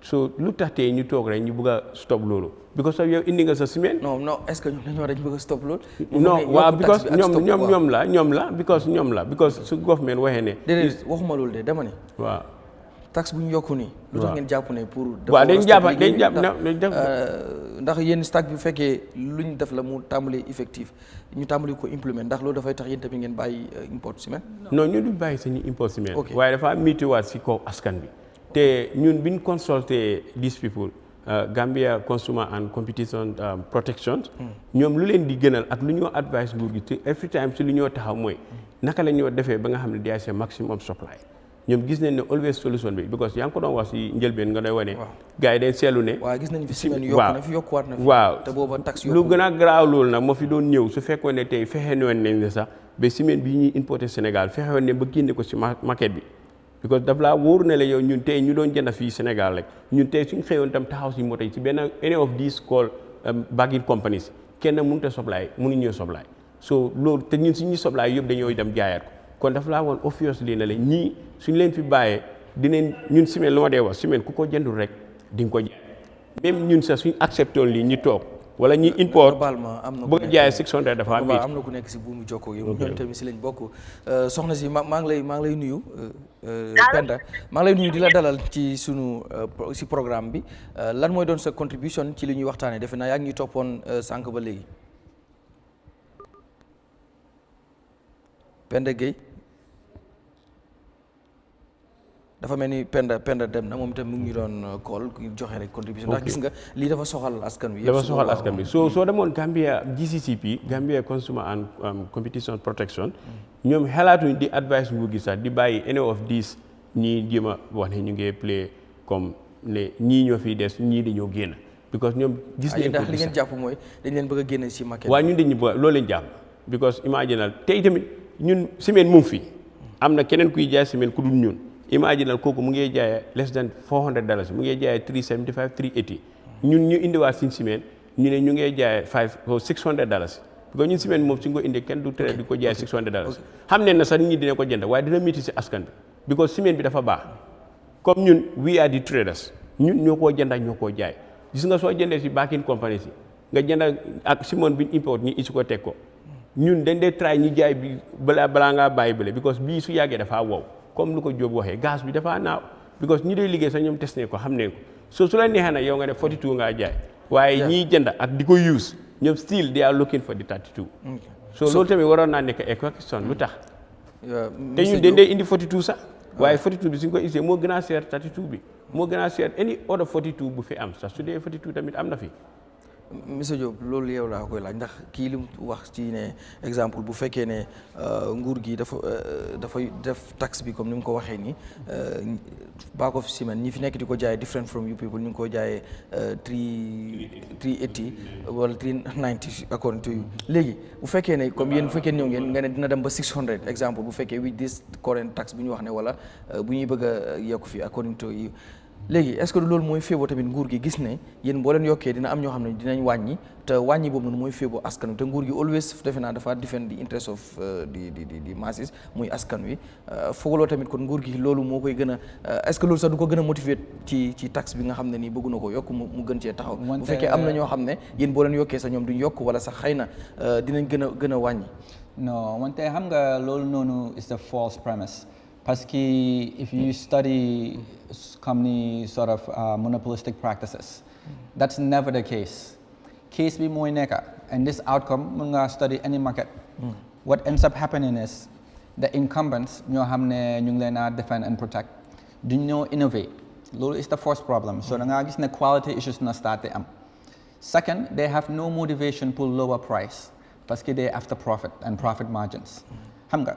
so lu tax tey ñu toog rek ñu bëgg a stop loolu because of yow indi nga sa ciment. non est-ce que ñun dañoo rek bëgg a stop loolu. non waaw because ñoom la because su government waxee ne. déedéet waxuma loolu de dama ne. waaw taxe bu ñu yokku nii. lu tax ngeen jàpp ne pour. waaw dañ jàpp ndax yéen stack bi bu fekkee lu ñu def la mu tàmbali effectif ñu tàmbali ko implément ndax loolu dafay tax yéen tamit ngeen bàyyi import ciment. non ñu du bàyyi sañu import ciment. waaye dafa miitiwaat si kaw askan bi. te ñun biñ consulté these people Gambia Consumer and Competition Protection. ñoom lu leen di gënal ak lu ñoo advice nguur gi te every time si lu ñoo taxaw mooy naka la ñoo defee ba nga xam ne day c'est maximum supply. ñoom gis nañ ne always solution bi because yaa ngi ko doon wax si njëlbeen nga doy wane. gars yi dañ seetlu ne. waaw gis nañ fi semaine yokku na fi yokkuwaat na fi. waaw te booba taxe yokku lu gën a garaaw loolu nag moo fi doon ñëw su fekkoon ne tey fexe woon nañ ne sax ba semaine bii ñuy importé Sénégal fexe woon ne ba génne ko si market bi. because daf laa wóor na la yow ñun tey ñu doon jënd fii Sénégal rek ñun tey suñ xëyoon tam taxaw si moto yi si benn any of these call bagging companies kenn mënut a supply mënuñoo supply so loolu te ñun suñuy supply yëpp dañoo dem jaayaat ko. kon dafa laa woon obviously na la ñii suñ leen fi bàyyee dinañ ñun semaine lu ma dee wax semaine ku ko jëndul rek di nga ko jaay même ñun sax suñ accepté woon lii ñu toog wala ñi import bëgg jaay 600 dafa am na ku nekk si buumu jokkoo yi ñoom tamit si lañ bokk soxna si maa ngi lay nuyu Penda maa ngi lay nuyu di la dalal ci sunu si programme bi lan mooy doon sa contribution ci li ñuy waxtaanee defe naa yaa ngi ñuy toppoon sànq ba léegi Penda Gueye dafa mel ni Penda dem na moom itam mu ngi doon call joxe rek contribution ndax gis nga lii dafa soxal askan wi. dafa soxal askan bi soo demoon Gambia GCCP Gambia Consumer and Competition Protection ñoom xalaatuñ di advice nguur gi sax di bàyyi any of these ñii jéem a wax ne ñu ngi play comme ne ñii ñoo fiy des ñii dañoo génn because ñoom gis nañ ko ndax li ngeen jàpp mooy dañ leen bëgg a génne si market. waaw ñun dañu bëgg loolu lañ jàpp because imaginal tey tamit ñun semaine mu ngi fi am na keneen kuy jaay semaine ku dul ñun. imaginal kooku mu ngi jaayee less than $400 mu ngi jaayee $375 $380 ñun ñu indiwaat suñ semaine ñu ne ñu ngi jaayee $600 parce que ñun semaine moom suñ ko indee kenn du tere di ko jaayee $600 xam ne na sax nit ñi dina ko jënd waaye dina métti si askan bi because semaine bi dafa baax comme ñun we are the traders ñun ñoo koo jënd ak ñoo koo jaay gis nga soo jëndee si backing company si nga jënd ak simoon bi import ñu isi ko teg ko ñun dañ dee try ñu jaay bi balaa ngaa bàyyi bële because bii su yàggee dafa wow comme lu ko Jóob waxee gaz bi dafa naaw because ñi dee liggéey sax ñoom test ne ko xam ne ko su la neexee nag yow nga ne 42 ngaa jaay waaye ñiy jënd ak di ko use ñoom still they are looking for the 32 so loolu tamit waroon naa nekk a question lu tax te ñun dañ dee indi 42 sax waaye 42 bi suñ ko isee moo gën a seer 32 bi moo gën a seer any other 42 bu fi am sax su dee 42 tamit am na fi monsieur Diop loolu yow laa koy laaj ndax kii li mu wax ci ne exemple bu fekkee ne nguur gi dafay def taxe bi comme ni mu ko waxee nii bag of cement ñi fi nekk di ko jaayee different from you people ñu ngi ko jaayee 380 wala 390 according to you léegi bu fekkee ne comme yéen bu fekkee ñëw ngeen nga ne dina dem ba 600 exemple bu fekkee with this current tax bu ñu wax ne wala bu ñuy bëgg a yokku fi according to you léegi est-ce que loolu mooy féeboo tamit nguur gi gis ne yéen boo leen yokkee dina am ñoo xam ne dinañ wàññi te wàññi boobu noonu mooy féeboo askan wi te nguur gi always defe naa dafa defend the interest of di masses muy askan wi foogaloo tamit kon nguur gi loolu moo koy gën a est-ce que loolu sax du ko gën a motiver ci taxe bi nga xam ne nii bëgg na ko yokk mu gën cee taxaw bu fekkee am na ñoo xam ne yéen boo leen yokkee sax ñoom duñ yokk wala sax xëy na dinañ gën a wàññi non wante xam nga loolu noonu is a false premise parce que if you study company sort of monopolistic practices, that's never the case. Case bi mooy nekka, and this outcome, mën nga study any market. What ends up happening is the incumbents ñoo xam ne ñu ngi leen a defend and protect duñ ñoo innovate. Loolu is the first problem. So da nga gis ne quality issues na start am. Second, they have no motivation pour lower price parce que they after profit and profit margins. Xam nga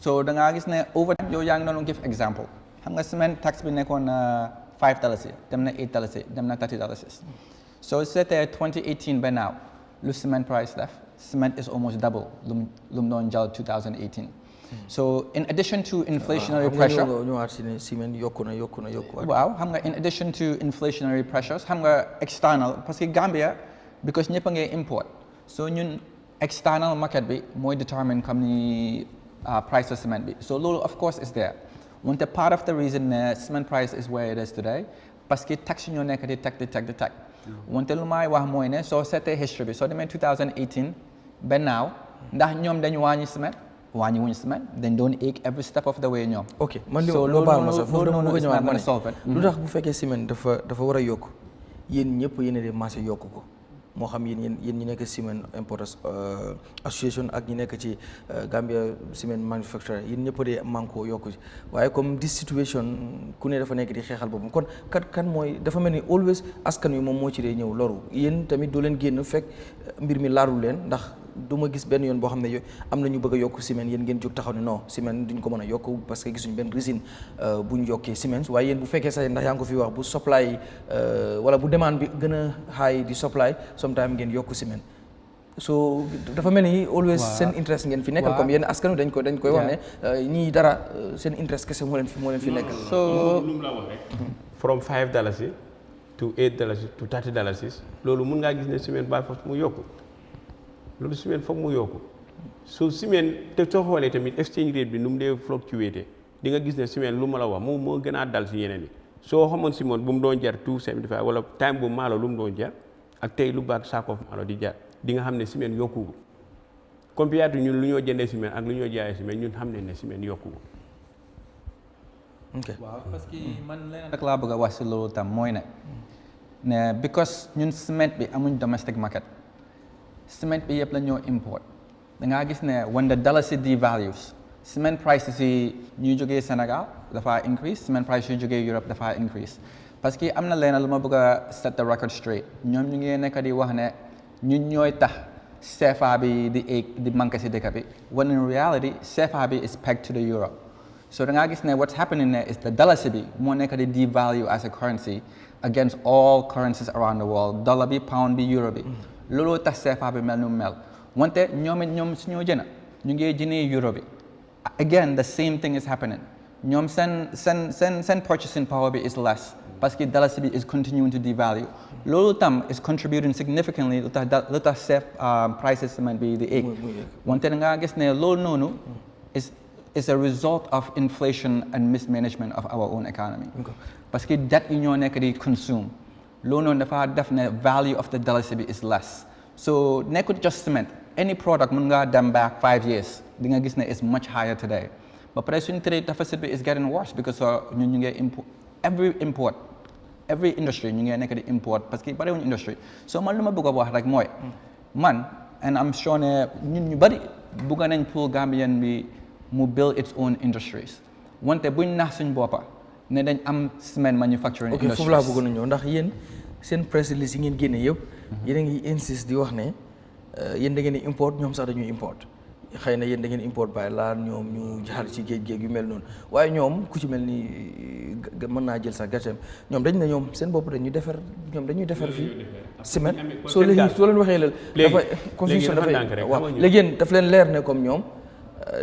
so da nga gis ne over time yow yaa ngi doon give example xam nga cement tax bi nekkoon $5 dem na $8 dem na $30 so c'était 2018 ba now lu cement price def cement is almost double lu mu doon jàll 2018 so in addition to inflationary pressure waaw xam nga in addition to inflationary pressures xam nga external parce que Gambia because ñëpp a ngay import so ñun external market bi mooy determine comme ni price of cement bi so loolu of course is there wante part of the reason cement price is where it is today parce que tax ñoo nekk di teg wante lu may wax mooy ne soo seetee history bi soo demee 2018 ba now ndax ñoom dañu wàññi cement wàññi wuñ ciment dañ doon éeg every step of the way ñoom. ok man li ma baal ma sax foofu dama bëgg a ñëwaat ma ne lu tax bu fekkee ciment dafa war a yokk yéen ñëpp yéen a de marché yokk ko moo xam yéen ñi nekk ciment importers association ak ñi nekk ci Gambia cement manufacturer yéen ñëpp de manko yokku ci waaye comme this situation ku ne dafa nekk di xeexal boppam kon kan mooy dafa mel ni always askan wi moom moo ci dee ñëw loru yéen tamit doo leen génn fekk mbir mi laarul leen ndax du ma gis benn yoon boo xam ne am na ñu bëgg a yokk ciment yéen ngeen jóg taxaw ne non ciment duñ ko mën a yokk parce que gisuñ benn résine bu ñu yokkee ciment waaye yéen bu fekkee sax ndax yaa ngi ko fi wax bu supply wala bu demande bi gën a high di supply sometime ngeen yokk ciment so dafa mel ni always seen interest ngeen fi nekkal comme yéen askan wi dañ koy wax ne ñii dara seen interest kese moo leen fi nekkal. so lu mu la wax rek from $5 to $8 to $30 loolu mun ngaa gis ne ciment ba foofu mu yokku loolu ciment foog mu yokku so ciment te soo xoolee tamit exchange rate bi nu mu dee fluctuate di nga gis ne ciment lu ma la wax moom moo gën a dal si yeneen yi soo xamoon ciment bu mu doon jar $2.75 wala time bu maalo lu mu doon jar ak tey lu baag saako maalo di jar di nga xam ne ciment yokkuwul compared to ñun lu ñoo jëndee ciment ak lu ñoo jaayee ciment ñun xam ne ciment yokkuwul. ok waaw parce que man leneen rek laa bëgg a wax si loolu tam mooy ne because ñun ciment bi amuñ domestic market. Cement bi yëpp la ñoo import da ngaa gis ne when the dalasi devalues cement prices yi ñuy jógee Sénégal dafa increase cement prices yu jógee Europe dafa increase parce que am na leneen lu ma bëgg a set the record straight ñoom ñu ngi nekk di wax ne ñun ñooy tax CFA bi di manqué si dëkk bi when in reality CFA bi is pegged to the euro so da ngaa gis ne what's happening there is the dalasi bi moo nekk di devalue as a currency against all currencies around the world dollar bi pound bi euro bi looloo tax CFA bi mel nu mel wante ñoom suñoo jëna ñu ngi jënee euro bi again the same thing is happening ñoom seen purchasing power bi is less parce que dalasi bi is continuing to devalue loolu tam is contributing significantly lu tax prices cement bi di egg wante da ngaa gis ne loolu noonu is a result of inflation and mismanagement of our own economy parce que debt yi ñoo nekk di consume loolu noonu dafa def ne value of the dalasi bi is less so nekkul just cement any product mun ngaa dem back 5 years di nga gis ne is much higher today ba pare suñu trade deficit bi is getting worse because ñun ñu ngi every industry ñu ngi nekk di import parce que bariwuñu industry so man lu ma bëgg a wax rek mooy man and I'm sure ne ñun ñu bari bëgg nañ pour Gambian bi mu build its own industries wante buñ nax suñ boppa ne dañ am cement manufacturing industries. ok foofu laa bëggoon a ñëw ndax yéen seen press release yi ngeen génne yëpp yéen a ngi insiste di wax ne yéen da ngeen di import ñoom sax dañuy import xëy na yéen da ngeen import bàyyi laa ñoom ñu jaar ci géej yu mel noonu waaye ñoom ku ci mel ni mën naa jël sax gàcceem ñoom dañ ne ñoom seen bopp dañuy defar fii ciment soo leen waxee loolu dafa confusion dafay waaw léegi yéen daf leen leer ne comme ñoom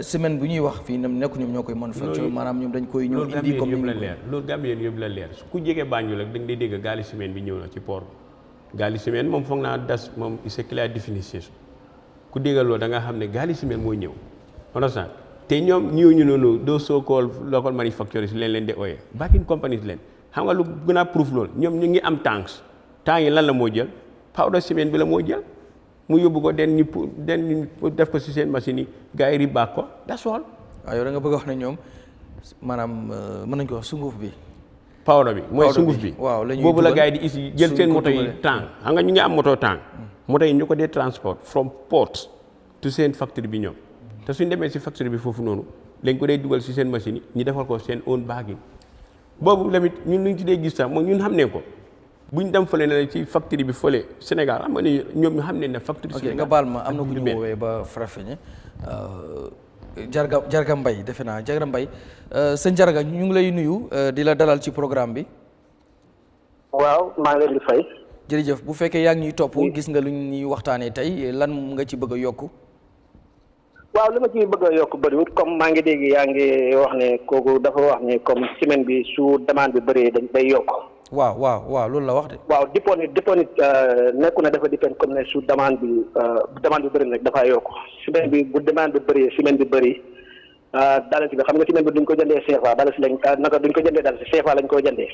ciment bu ñuy wax fii nekku ñoom ñoo koy manufacture maanaam ñoom dañ koy ñëw indi comme ni loolu Gambien yëpp la leer ku jege Banjul rek da nga dégg gaali ciment bi ñëw na ci port bi gaali ciment moom foog naa das moom c'est clair définition ku déggal loolu da nga xam ne gaali ciment mooy ñëw understand te ñoom ñu noonu doo so called local manufacturers leen di ooyee backing companies leen xam nga lu gën a proof loolu ñoom ñu ngi am tanks yi lan la moo jël powder ciment bi la moo jël mu yóbbu ko den ñu def ko si seen machine yi gars yi ribaak ko that's all. waaw yow da nga bëgg a wax ne ñoom maanaam mën nañu ko wax sunguf bi. powder bi mooy sunguf bi. waaw la ñuy boobu la gars yi di isi jël seen moto yi tàng xam nga ñu ngi am moto tàng. moto yi ñu ko dee transport from port to seen factory bi ñoom te suñ demee si factory bi foofu noonu lañ ko dee dugal si seen machine yi ñu defal ko seen own bagging boobu tamit ñun luñ ci dee gis sax mooy ñun xam ne ko. buñ dem fële ne ci factory bi fële Sénégal xam nga ni ñoom ñu xam ne ne factory Sénégal nga baal ma am na ku ñu woowee ba Farafeñe Jarga Mbaye defe naa Jarga Mbaye sëñ Jarga ñu ngi lay nuyu di la dalal ci programme bi. waaw maa ngi leen di fay. jërëjëf bu fekkee yaa ngi ñuy topp gis nga lu ñuy waxtaanee tey lan nga ci bëgg a yokku. waaw li ma ci bëgg a yokk bëriwut comme maa ngi dégg yaa ngi wax ne kooku dafa wax ne comme semaine bi su demande bi bëree dañ day yokk. waaw loolu la wax de. waaw dépôt nit nekku na dafa dépend comme ne su demande bi bëri rek dafaa yokk semaine bi bu demande bi bëri semaine bi bëri dalasi bi xam nga semaine bi duñ ko jëndee CFA dalasi lañ naka duñ ko jëndee dalasi CFA lañ ko jëndee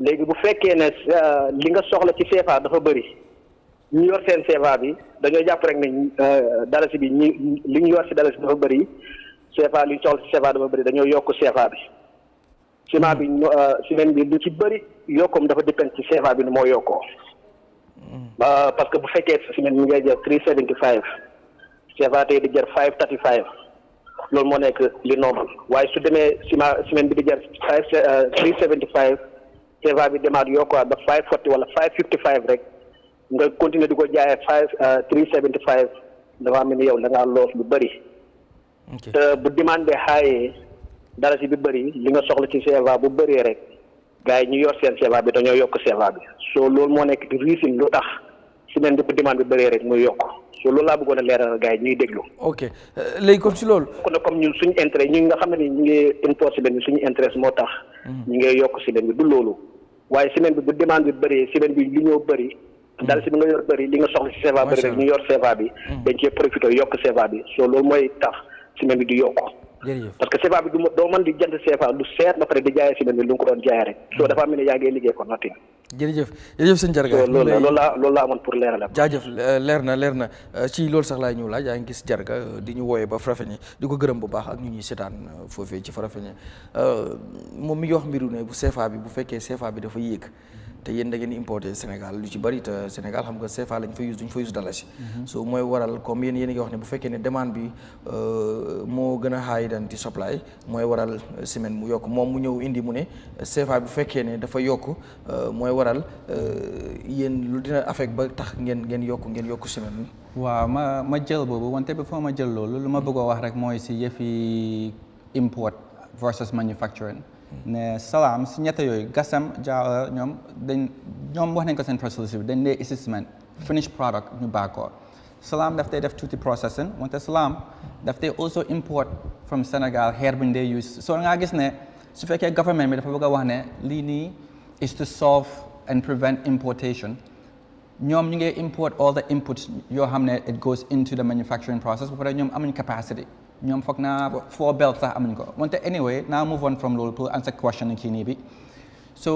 léegi bu fekkee ne li nga soxla ci CFA dafa bëri ñu yor seen CFA bi dañoo jàpp rek ne dalasi bi li ñu yor si dalasi dafa bëri CFA li ñu soxla si CFA dafa bëri dañoo yokk CFA bi ciment bi ciment bi lu ci bëri yokkoom dafa dépend ci CFA bi nu moo yokkoo parce que bu fekkee ciment mi ngay jar 375 CFA tey di jar 535 loolu moo nekk li normal waaye su demee ciment bi di jar 375 CFA bi demaat yokkuwaat ba 540 wala 555 rek nga continuer di ko jaayee 375 dafa mel ni yow da ngaa loos lu bëri. te bu demandé xaayee dara si bi bëri li nga soxla ci CFA bu bëree rek gars yi ñu yor seen CFA bi dañoo yokk CFA bi soo loolu moo nekk di riisin lu tax semaine bi bu demande bi bëree rek muy yokk soo loolu laa bëggoon a leeral gars yi ñuy déglu. ok léegi kon si loolu. kon nag comme ñun suñu intérêt ñi nga xam ne ni ñu ngi impôt semaine bi suñu intérêt moo tax. ñu ngi yokk semaine bi du loolu waaye semaine bi bu demande bi bëree semaine bi li ñoo bëri. daal si bi nga yor bëri li nga soxla si CFA bëri rek ñu yor CFA bi. dañ cee profité yokk CFA bi soo loolu mooy tax semaine bi di yokk. parce que CFA bi doo mën di jënd CFA lu seet ba pare di jaayee semaine bi lu nga ko doon jaayee rek soo dafa am ne yaa ngi liggéey ko notti. jërëjëf sëñ Jarga. loolu laa amoon pour leeral. jaajëf leer na ci loolu sax laay ñëw laaj yaa ngi gis Jarga di ñu wooyee ba Farafeñe di ko gërëm bu baax ak ñu ñuy seetaan foofee ci Farafeñe moom mi ngi wax mbiru ne bu CFA bi bu fekkee CFA bi dafa yéeg te yéen da ngeen importé Sénégal lu ci bari te Sénégal xam nga CFA lañ fa use duñ fa use dalasi so mooy waral comme yéen a ngi wax ne bu fekkee ne demande bi moo gën a high than di supply mooy waral semaine mu yokk moom mu ñëw indi mu ne CFA bu fekkee ne dafa yokk mooy waral yéen lu dina affect ba tax ngeen yokk semaine. waaw ma jël boobu wante bi foo ma jël loolu lu ma bëgg a wax rek mooy si yëfi import versus manufacturing. ne Salam si ñett yooyu Gassam Dia ñoom wax nañ ko seen press release bi dañ dee assessment finished product ñu bàkkoo Salam daf day def tuuti processing wante Salam daf day also import from Sénégal xeer bu ñu dee use soo nga gis ne su fekkee government bi dafa bëgg a wax ne lii nii is to solve and prevent importation ñoom ñu ngi import all the inputs yoo xam ne it goes into the manufacturing process ba pare ñoom amuñ capacity ñoom foog naa 4 belt sax amuñ ko wante anyway now move on from loolu pour answer question kii nii bi so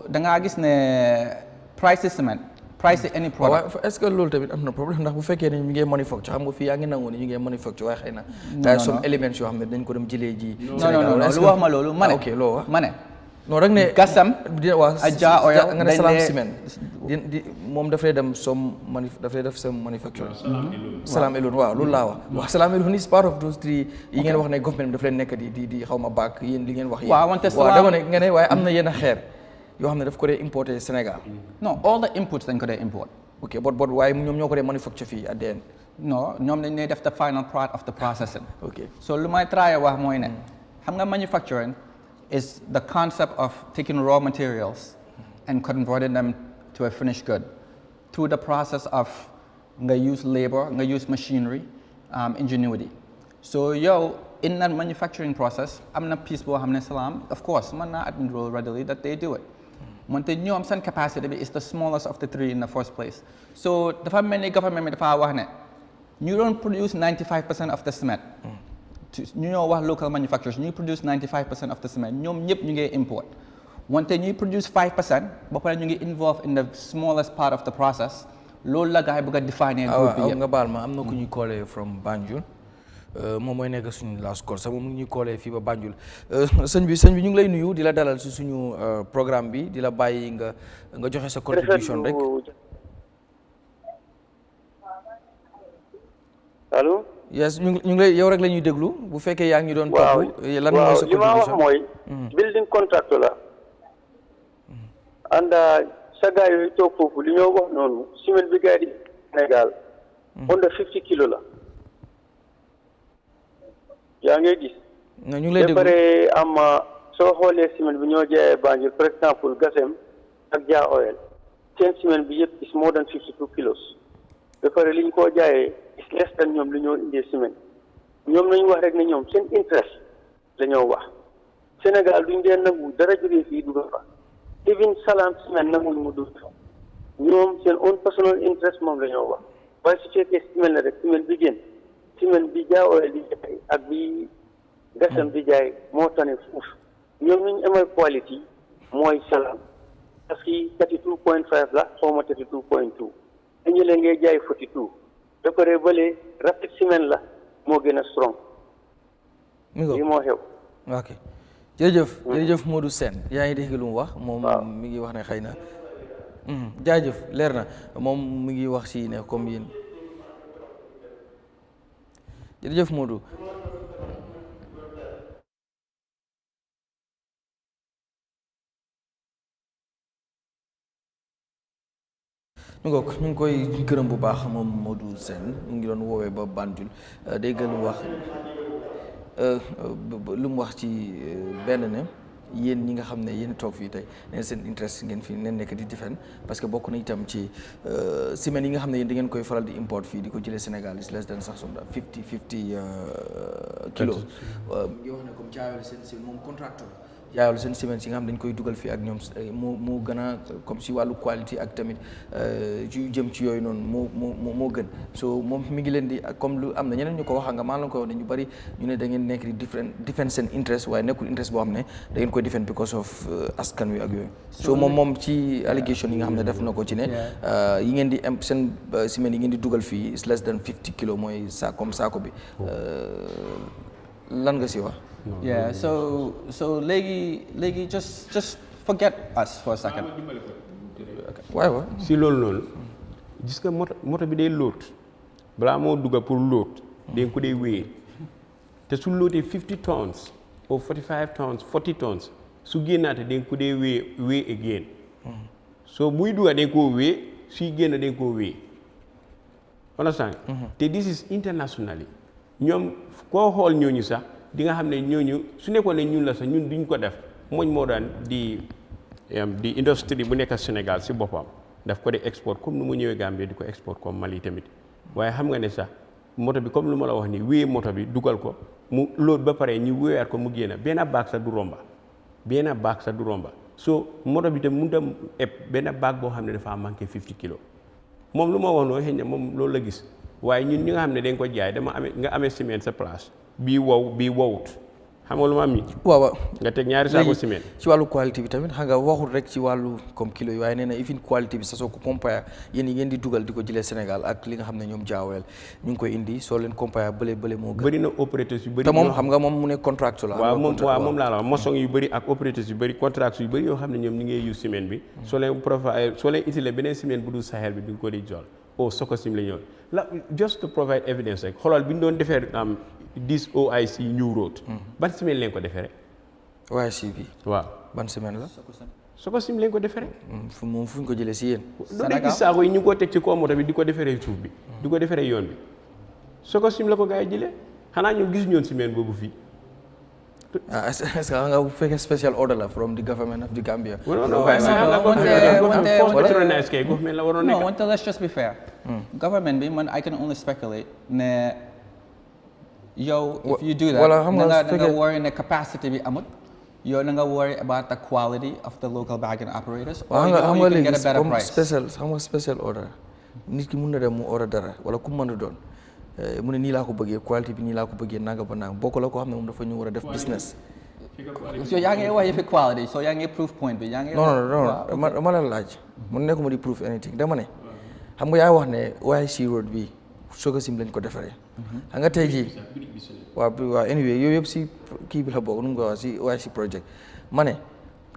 da ngaa gis ne price cement price any product. waaw est-ce que loolu tamit am na problème ndax bu fekkee ne ñu ngi manufacture xam nga fii yaa ngi nangu ne ñu ngi manufacture waaye xëy na. non some elements yoo xam ne dañ ko dem jëlee ji. non lu wax ma loolu ma ne ok loo wax ma ne. non rek ne Gassam. Dia oil nga ne Salam ciment di moom dafay dem dafay def some manufacture. Salam Elon waaw loolu laa wax Salam Elon is part of those three yi ngeen wax ne government daf leen nekk di xaw ma baak yéen li ngeen wax. waaw wante Salam waaw dama ne nga ne waaye am na yenn xeer yoo xam ne daf ko dee importer Sénégal. non all the inputs dañ ko dee import. ok but waaye ñoom ñoo ko dee manufacture fii at the end. non ñoom dañ dee def the final part of the processing. ok so lu may try wax mooy ne xam nga manufacturing is the concept of taking raw materials and converting them to a finished good through the process of nga use labor, nga use machinery, ingenuity. So in that manufacturing process, am na piece boo xam ne Salam, of course, man na admit readily that they do it. Monte ñoom seen capacity bi is the smallest of the three in the first place. So dafa mel ni government bi dafa wax ne ñu don't produce 95% of the cement. ñu ñoo wax local manufacturers ñuy produce 95% of the cement ñoom ñëpp ñu ngi import wante ñuy produce 5% ba pare ñu ngi involved in the smallest part of the process loolu la gars yi bëgg a define groupe bi yëpp nga baal ma am na ku ñuy callee from Banjul moom mooy nekk suñu last call sax moom mu ngi ñuy callee fii ba Banjul sëñ bi ñu ngi lay nuyu di la dalal si suñu programme bi di la bàyyi nga joxe sa contribution rek allo. yes ñu ngi lay yow rek la ñuy déglu bu fekkee yaa ngi doon topp lan mooy sa contribution li ma wax mooy building contract la and sa gars yooyu toog foofu li ñoo wax noonu ciment bi gars yi di Sénégal under 50 kilos la yaa ngay gis ñu ngi lay déglu ba pare am soo xoolee ciment bi ñoo jaayee Banjul par exemple Gassam ak Dia Oil seen ciment bi yëpp is more than 52 kilos ba pare li ñu koo jaayee is less than ñoom li ñoo indee ciment ñoom nañu wax rek ne ñoom seen interest la ñoo wax Sénégal duñ dee nangu dara jógee fii dugal fa even Salam ciment nanguñ mu dugg fa ñoom seen own personal interest moom la ñoo wax waaye su fekkee ciment la rek ciment bi gën ciment bi Dia Oil di jaay ak bi Gassam di jaay moo tane fuuf ñoom ñu amal quality mooy Salam parce que 32.5 la xaw ma 32.2 dañu leen ngay jaay 42 ba pare bële rapid ciment la moo gën a strong. lii moo xew. ok jërëjëf Modou Sène yaa ngi dégg lu mu wax moom mi ngi wax ne xëy na jaajëf leer na moom mi ngi wax si ne comme yéen jërëjëf Modou. ñu ngi koy gërëm bu baax moom Modou Sène mu ngi doon woowee ba Banjul dégg lu wax lu mu wax ci benn ne yéen ñi nga xam ne yéen toog fii tey neen seen interest ngeen fi neen nekk di defend parce que bokk na itam ci semaine yi nga xam ne yéen da ngeen koy faral di import fii di ko jëlee Sénégal is less than sax 50 kilos ngi wax ne comme jaayol seen moom contracteur jaayol seen semaine si nga xam dañ koy dugal fii ak ñoom moo gën a comme si wàllu qualité ak tamit yu jëm ci yooyu noonu moo gën so moom mi ngi leen di comme lu am na ñeneen ñu ko wax nga maa la ko wax ne ñu bari ñu ne da ngeen nekk di defend seen interest waaye nekkul interest boo xam ne da ngeen koy defend because of askan wi ak yooyu so moom ci allégation yi nga xam ne def na ko ci ne yi ngeen di seen semaine yi ngeen di dugal fii is less than 50 kilos mooy comme saako bi lan nga si wax. Yeah, so léegi just forget us for a second. waaw si loolu noonu gis nga moto bi day loot balaa moo dugga pour loot dañ ko dee wéer te su lootee 50 tons or 45 tons 40 tons su génnaate dañ ko dee wee again so muy dugga dañ koo wee suy génn dañ koo wee understand te this is internationally ñoom koo xool ñooñu sax di nga xam ne ñooñu su nekkoon ne ñun la sax ñun duñ ko def mooñ moo daan di industrie bu nekk Sénégal si boppam daf ko di export comme nu mu ñëwee Gambie di ko export comme Mali tamit waaye xam nga ne sax moto bi comme lu ma la wax ni wéyee moto bi dugal ko mu load ba pare ñu wéyaat ko mu génn benn baag sa du romba so moto bi tam mënut a eb benn baag boo xam ne dafa manqué 50 kilos moom lu ma wax noonu xëy na moom loolu la gis waaye ñun ñi nga xam ne dañ ko jaay nga amee ciment sa place bii wowut xam nga lu ma am waaw nga teg ñaari saako ciment ci wàllu qualité bi tamit xam nga waxul rek ci wàllu comme kilo yi waaye nee na even qualité bi sa soo ko compare yéen yi ngeen di dugal di ko jëlee Sénégal ak li nga xam ne ñoom jaaweel ñu ngi koy indi soo leen compare bële moo gën bëri na opérateurs yu bëri te moom xam nga moom mu ne contract la moom laa la wax maçon yu bëri ak opérateurs yu bëri contract yu bëri yoo xam ne ñoom ñu ngi use ciment bi soo leen utile beneen ciment bu dul Sahel bi duñ ko di jol Sokosim la ñëw just to provide evidence rek xoolal bi ñu doon defee this OIC New Road ban semaine lañ ko defee rek OIC bi waaw ban semaine la Sokosim lañ ko defee rek moom fu ñu ko jëlee si yéen doo dee gis saako yi ñu ngi ko teg ci kaw moto bi di ko defaree suuf bi di ko defaree yoon bi Sokosim la ko gars yi jëlee xanaa ñoom gis ñoon semaine boobu fii est-ce que nga bu fekkee special order la from the government of the Gambia. No, let's just be fair. Government bi man I can only speculate ne yow if you do that nga worry ne capacity bi amut yow na nga worry about the quality of the local bagging operators or you can get a better price. Xam nga special order nit ki mun na dem mu order dara wala ku mën a doon mu ne nii laa ko bëggee qualité bi nii laa ko bëggee nanga ba nanga bokk la koo xam ne moom dafa ñu war a def business. so yaa ngi wax yëfi quality so yaa ngi proof point bi yaa ngi. non dama la laaj. mun nekkuma di proof anything dama ne xam nga yaa wax ne OIC road bi Sokosim lañ ko defaree. xam nga tey jii waaw anyway yooyu yëpp si kii bi la bokk nu mu ko wax si OIC project ma ne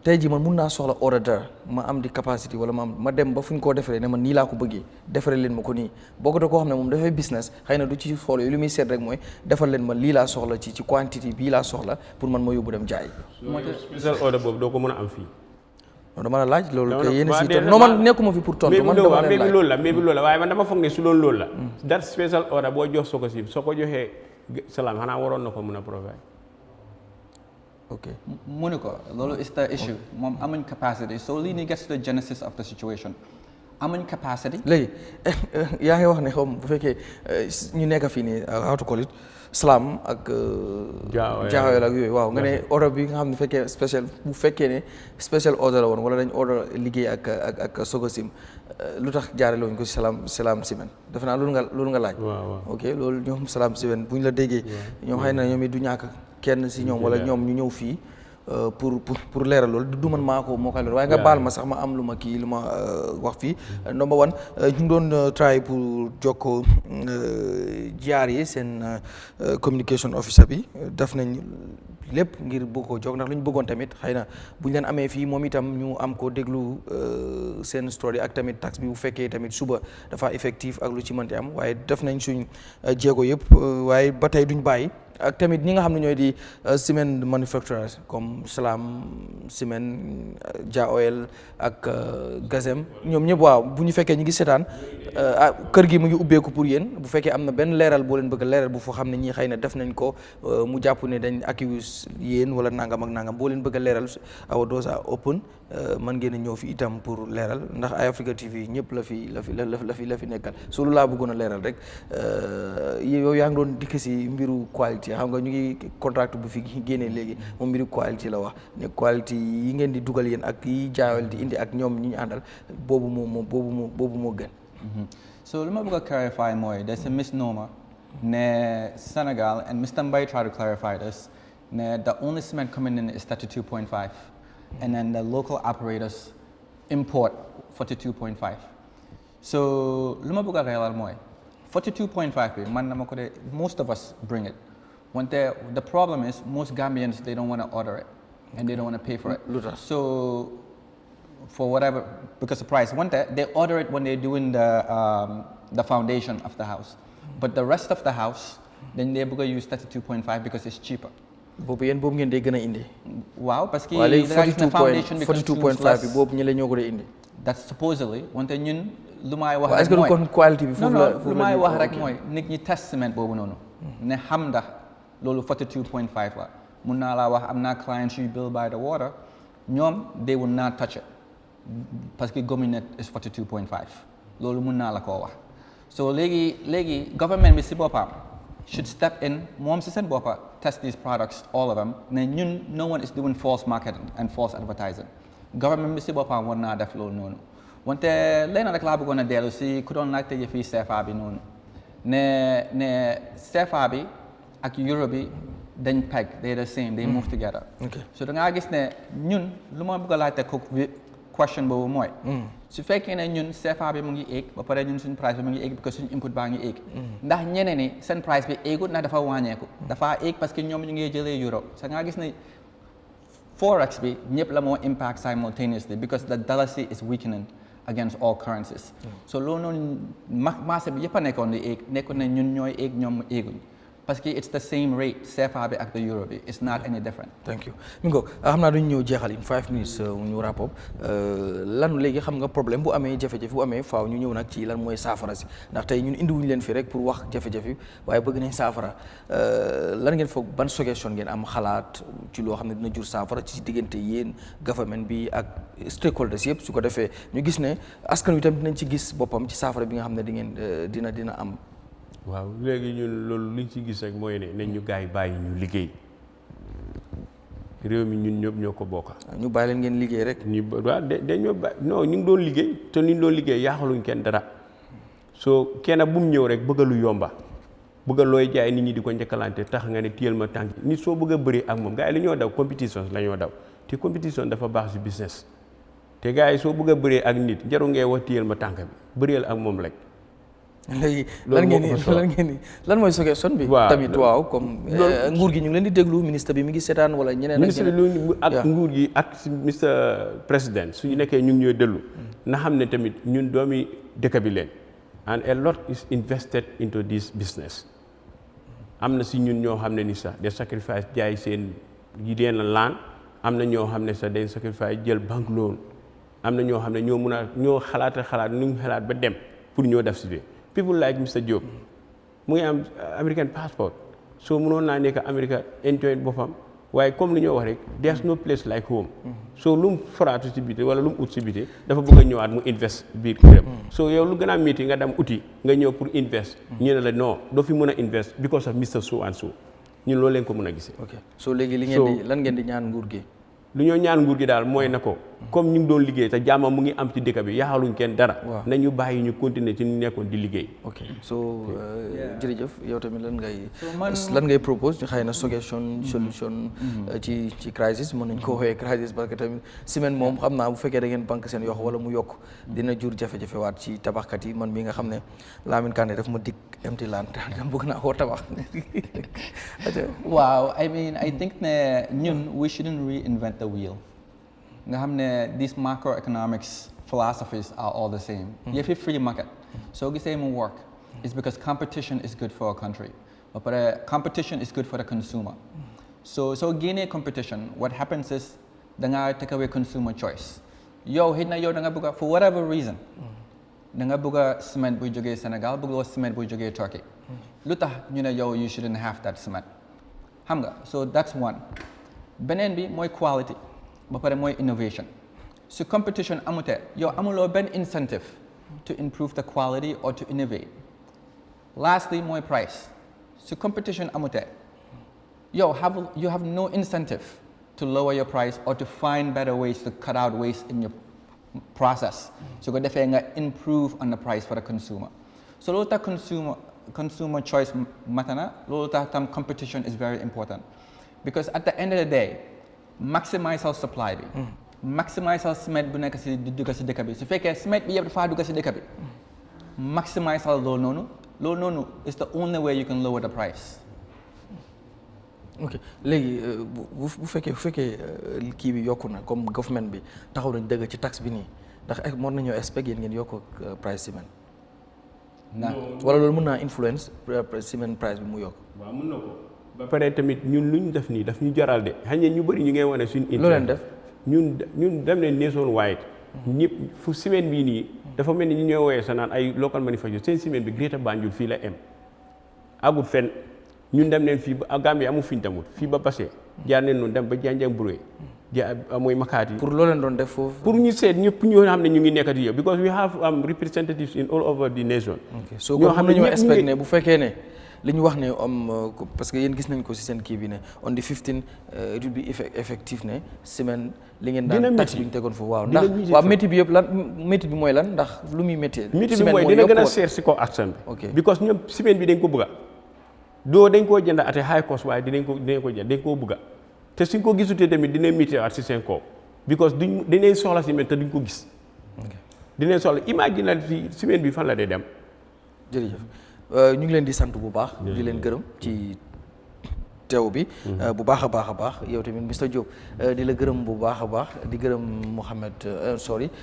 tey jii man mun naa soxla order dara ma am di capacity wala ma dem ba fu ñu koo defaree ne man nii laa ko bëggee defaree leen ma ko nii bokkut koo xam ne moom dafay business xëy na du ci xool yooyu li muy seet rek mooy defal leen ma lii laa soxla ci quantité bii laa soxla pour man ma yóbbu dem jaay. special order boobu doo ko mën a am fii. non dama la laaj loolu kay yéen si toog non man nekkuma fi pour tontu man dama leen laaj mais bi loolu la waaye man dama foog ne su loolu la that special order boo jox Sokosim soo ko joxee salaam xanaa waroon na ko mën a provide. ok mu ne ko loolu is the issue moom amuñ capacity so lii nii gets to the genesis of the situation amuñ capacity. léegi yaa ngi wax ne xaw bu fekkee ñu nekk fii nii how to call it Slam ak. Jaaxawel ak yooyu waaw nga ne order bi nga xam ne bu fekkee ne special order la woon wala dañ order liggéey ak Sokosim lu tax jaarale wuñ ko si Salam Cement defe naa loolu nga laaj. ok loolu ñoom Salam Cement bu ñu la déggee. ñoom xëy na ñoom it du ñàkk kenn si ñoom wala ñoom ñu ñëw fii pour leeral loolu du man maa ko moo koy leeral waaye nga baal ma sax ma am lu ma wax fii number one ñu ngi doon try pour jokkoo jaar yi seen communication officer bi def nañ lépp ngir bëgg ko jóg ndax lu ñu bëggoon tamit xëy na bu ñu leen amee fii moom itam ñu am ko déglu seen story ak tamit tax bi bu fekkee tamit suba dafa effectif ak lu ci mënti am waaye def nañ suñ jéego yëpp waaye ba tey duñ bàyyi ak tamit ñi nga xam ne ñooy di cement manufacturers comme Salam Cement Ja Oil ak Gazem ñoom ñëpp waaw bu ñu fekkee ñu ngi seetaan kër gi mu ngi ubbeeku pour yéen bu fekkee am na benn leeral boo leen bëgg a leeral bu foo xam ne ñii xëy na def nañ ko mu jàpp ne dañ accuse yéen wala nangam ak nangam boo leen bëgg a leeral our doors are open mën ngeen a ñëw fi itam pour leeral ndax Eyeafrica TV ñëpp la fi nekkal su lu laa bëggoon a leeral rek yow yaa ngi doon dikk si mbiru quality xam nga ñu ngi contract bu fi génnee léegi moom mbiru quality la wax ne quality yi ngeen di dugal yéen ak yi jaayal di indi ak ñoom ñi ñu àndal boobu moo gën. So let me clarify more. There's a misnomer. Ne Senegal, and Mr. Mbai tried to clarify this. Ne the only cement coming in is 32.5, and then the local operators import 42.5. So let me realize more. 42.5. Most of us bring it. The problem is most Gambians they don't want to order it, and they don't want to pay for it. So for whatever, because the price. They order it when they're doing the foundation of the house, but the rest of the house, then they're going to use 32.5 because it's cheaper. boobu yéen boobu ngeen day gën a indi. waaw parce que. waaye léegi 42.5 bi boobu ñi la ñoo ko dee indi. That's supposedly wante ñun lu may wax. est-ce que kon quality bi foofu la lu may wax rek mooy nit ñi test cement boobu noonu. ne xam ndax loolu 42.5 la mun naa laa wax am naa clients yu build by the water ñoom they will not touch it. parce que gominet is 42.5 loolu mun naa la koo wax so léegi government bi si boppam should step in moom si seen boppa test these products all of them ne ñun no one is doing false marketing and false advertising government bi si boppam war naa def loolu noonu wante léegi rek laa bëggoon a dellu si ku doon laajte fii CFA bi noonu ne CFA bi ak euro bi dañ peg they the same they move together so da ngaa gis ne ñun lu ma bëgg a laajte ko question boobu mooy su fekkee ne ñun CFA bi mu ngi éeg ba pare ñun suñ price bi mu ngi éeg parce que suñ input baa ngi éeg ndax ñeneen ni seen price bi éegut ndax dafa wàññeeku dafa éeg parce que ñoom ñu ngi jëlee euro sa nga gis ne forex bi ñëpp la moo impact simultaneously because the dollar is weakening against all currencies so loolu noonu marché bi yëpp a nekkoon di éeg nekkoon ne ñun ñooy éeg ñoom éeguñ parce que it's the same rate CFA bi ak the euro bi it's not any different. Thank you mi ngoog xam naa duñu ñëw jeexal in 5 minutes ñu wrap up lan léegi xam nga problème bu amee jafe-jafe bu amee faaw ñu ñëw nag ci lan mooy saafara si ndax tey ñun indiwuñu leen fi rek pour wax jafe-jafe waaye bëgg nañ saafara lan ngeen foog ban suggestion ngeen am xalaat ci loo xam ne dina jur saafara ci diggante yéen government bi ak stakeholders yëpp su ko defee ñu gis ne askan wi tam dinañ ci gis boppam ci saafara bi nga xam ne di ngeen dina am. waaw léegi ñun loolu liñ ci gis rek mooy ne nañ ñu gars yi bàyyi ñu liggéey réew mi ñun ñëpp ñoo ko bokka ñu bàyyi leen ngeen liggéey rek. ñu waaw dañoo bàyyi non ñu ngi doon liggéey te ñu doon liggéey yaaxaluñ kenn dara soo kenn bu mu ñëw rek bëgg lu yomba bëgg looy jaay nit ñi di ko njëkkalante tax nga ne téyel ma tànk nit soo bëgg a bëri ak moom gars yi la ñoo daw compétition la ñoo daw te compétition dafa baax si business te gars yi soo bëgg a bëree ak nit jaru ngay wax téyel ma tànk bi bëreel ak moom rek. léegi lan mooy suggestion bi tamit waaw comme nguur gi ñu ngi leen di déglu ministre bi mi ngi seetaan wala ñeneen ministre bi ak nguur gi ak Mr President suñu nekkee ñu ngi ñooy déglu na xam ne tamit ñun doomi dëkk bi leen and a lot is invested into this business am na si ñun ñoo xam ne ni sax de sacrifice jaay seen yi deen la laan am na ñoo xam ne sax day sacrifice jël banque loan am na ñoo xam ne ñoo mun a ñoo xalaat nu ñu xalaat ba dem pour ñoo def si bi people like Mr Diop mu ngi am American passport so mënoon naa nekk America enjoy boppam waaye comme li ñoo wax rek there's no place like home so lu mu foraatu si biti wala lu mu ut si biti dafa bëgg a ñëwaat mu invest biir këram so yow lu gën a métti nga dem uti nga ñëw pour invest ñu ne la non doo fi mën a invest because of Mr so and so ñun loolu leen ko mën a gisee. ok so léegi lan ngeen di ñaan nguur gi. lu ñoo ñaan nguur gi daal mooy na ko comme ñu ngi doon liggéey te jàmm mu ngi am ci dëkk bi yaxaluñ kenn dara nañu bàyyi ñu continuer ci ñu nekkoon di liggéey ok so jërëjëf yow tamit lan ngay propose xëy na solution ci crisis mën nañ ko woowee crisis parce que tamit semaine moom xam naa bu fekkee da ngeen banque seen yox wala mu yokk dina jur jafe-jafe waat ci tabaxkat yi man mi nga xam ne Lamine Kandeh daf ma dig empty land bëgg naa koo tabax waaw I mean I think ne ñun we shouldn't reinvent the wheel nga xam ne these macroeconomics philosophies are all the same. You have a free market. So gisee mu work is because competition is good for a country. But competition is good for the consumer. So génnee competition, what happens is da nga take away consumer choice. Yow xëy na yow da nga bëgg for whatever reason da nga bëgg cement buy jógee Sénégal bëgg cement buy jógee Turkey. Lu tax ñu ne yow you shouldn't have that cement. Xam nga so that's one. Beneen bi mooy quality. ba pare mooy innovation su competition amutee yow amuloo benn incentive to improve the quality or to innovate lastly mooy price su competition amutee yow you have no incentive to lower your price or to find better ways to cut out waste in your process su ko defee nga improve on the price for the consumer so loolu tax consumer choice matter na loolu tax tam competition is very important because at the end of the day maximize our supply bi maximize our cement bu nekk si di dugg si dëkk bi su fekkee cement bi yëpp dafa dugg si dëkk bi maximize our loolu noonu is the only way you can lower the price. ok léegi bu fekkee kii bi yokku na comme government bi taxaw nañ dëgg ci taxe bi nii ndax mën nañoo expect yéen ngeen yokk price ciment wala loolu mën naa influence cement price bi mu yokk. waaw mën na ko. ba pare tamit ñun lu ñu def nii daf ñu jaral de xëy na ñu bëri ñu ngay wane suñu. loo leen def ñun dem ne nationwide ñëpp fu ciment bii nii dafa mel ni ñu ñooy woowee sa naan ay local manufacture seen ciment bi Greater Banjul fii la am agul fenn ñun dem neen fii ba Gambie amu fi ñu tamut fii ba Basse jaar neen noonu dem ba Janjang Bureau mooy Makati. pour loo leen doon def foofu. pour ñu seet ñëpp ñoo xam ne ñu ngi nekkati yow because we have representatives in all over the nation. so ñoo xam ne ñoo expect ne bu fekkee ne. li ñu wax ne parce que yéen gis nañ ko ci seen kii bi ne on the 15 it will be effective ne semaine li ngeen daan taxe bi ñu tegoon foofu waaw ndax waaw métti bi yëpp lan métti bi mooy lan ndax lu muy méttee métti bi mooy dina gën a seer si kaw action bi ok because ñoom semaine bi dañ ko bëgga doo dañ koo jënd at a high cost waaye dinañ ko jënd dañ koo bëgga te suñ ko gisutee tamit dina métti at si seen kaw because dinañ soxla semaine te duñ ko gis dinañ soxla imagine fii semaine bi fan la dee dem jërëjëf ñu ngi leen di sant bu baax di leen gërëm ci teew bi bu baax a baax yow tamit Mr Diop di la gërëm bu baax a baax di gërëm Mouhamed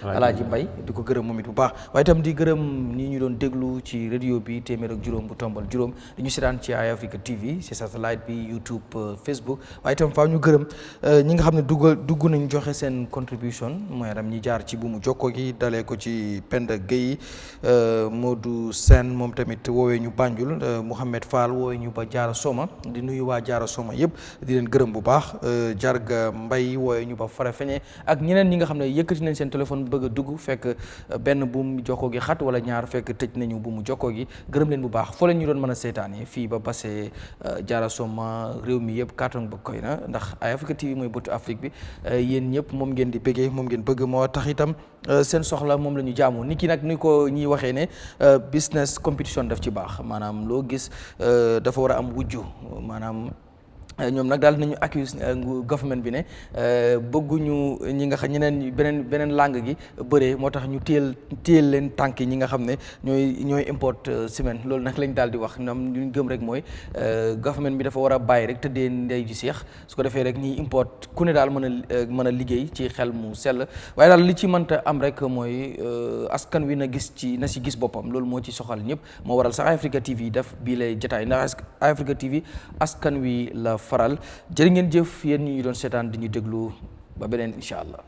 Alaaji Mbay di ko gërëm moom it bu baax waaye itam di gërëm ñi ñu doon déglu ci radio bi téeméer ak juróom bu tombal juróom di ñu seetaan ci Eyeafrica TV ci satellite bi YouTube Facebook waaye itam faaw ñu gërëm ñi nga xam ne dugg nañ joxe seen contribution mooy ram ñi jaar ci bu mu jokko gi dalee ko ci Penda Gueye Modou Sène moom tamit woowee ñu Banjul Mouhamed Fall woowee ñu ba Jaara Soma di nuyu waa Jaara Soma yëpp di leen gërëm bu baax Jarga Mbay wooye ñu ba Farafeñe ak ñeneen ñi nga xam ne yëkkati nañ seen téléphone bëgg a dugg fekk benn bu mu jokkoo gi xat wala ñaar fekk tëj nañu bu mu jokkoo gi gërëm leen bu baax foo leen ñu doon mën a seetaanee fii ba Basse Jaara Soma réew mi yëpp carton ba koy na ndax Eyeafrica TV mooy bëtu Afrique bi yéen ñëpp moom ngeen di bëggee moom ngeen bëgg moo tax itam seen soxla moom la ñu jaamu nit ki nag ni ko ñuy waxee ne business competition daf ci baax maanaam loo gis dafa war a am wujju maanaam ñoom nag daal nañu accuse government bi ne bëgguñu ñi nga xam ñeneen beneen langue gi bëree moo tax ñu téel leen tànk ñi nga xam ne ñooy import ciment loolu nag lañ daal di wax ñoom ñu gëm rek mooy government bi dafa war a bàyyi rek tëddee ndey ji seex su ko defee rek ñiy import ku ne daal mën a liggéey ci xel mu sell waaye daal li ci mënta am rek mooy askan wi na si gis boppam loolu moo ci soxal ñëpp moo waral sax Eyeafrica TV def bii lay jotaay ndax Eyeafrica TV askan wi la faral jërë ngeen jëf yéen ñi doon seetaan di ñu déglu ba beneen incha allah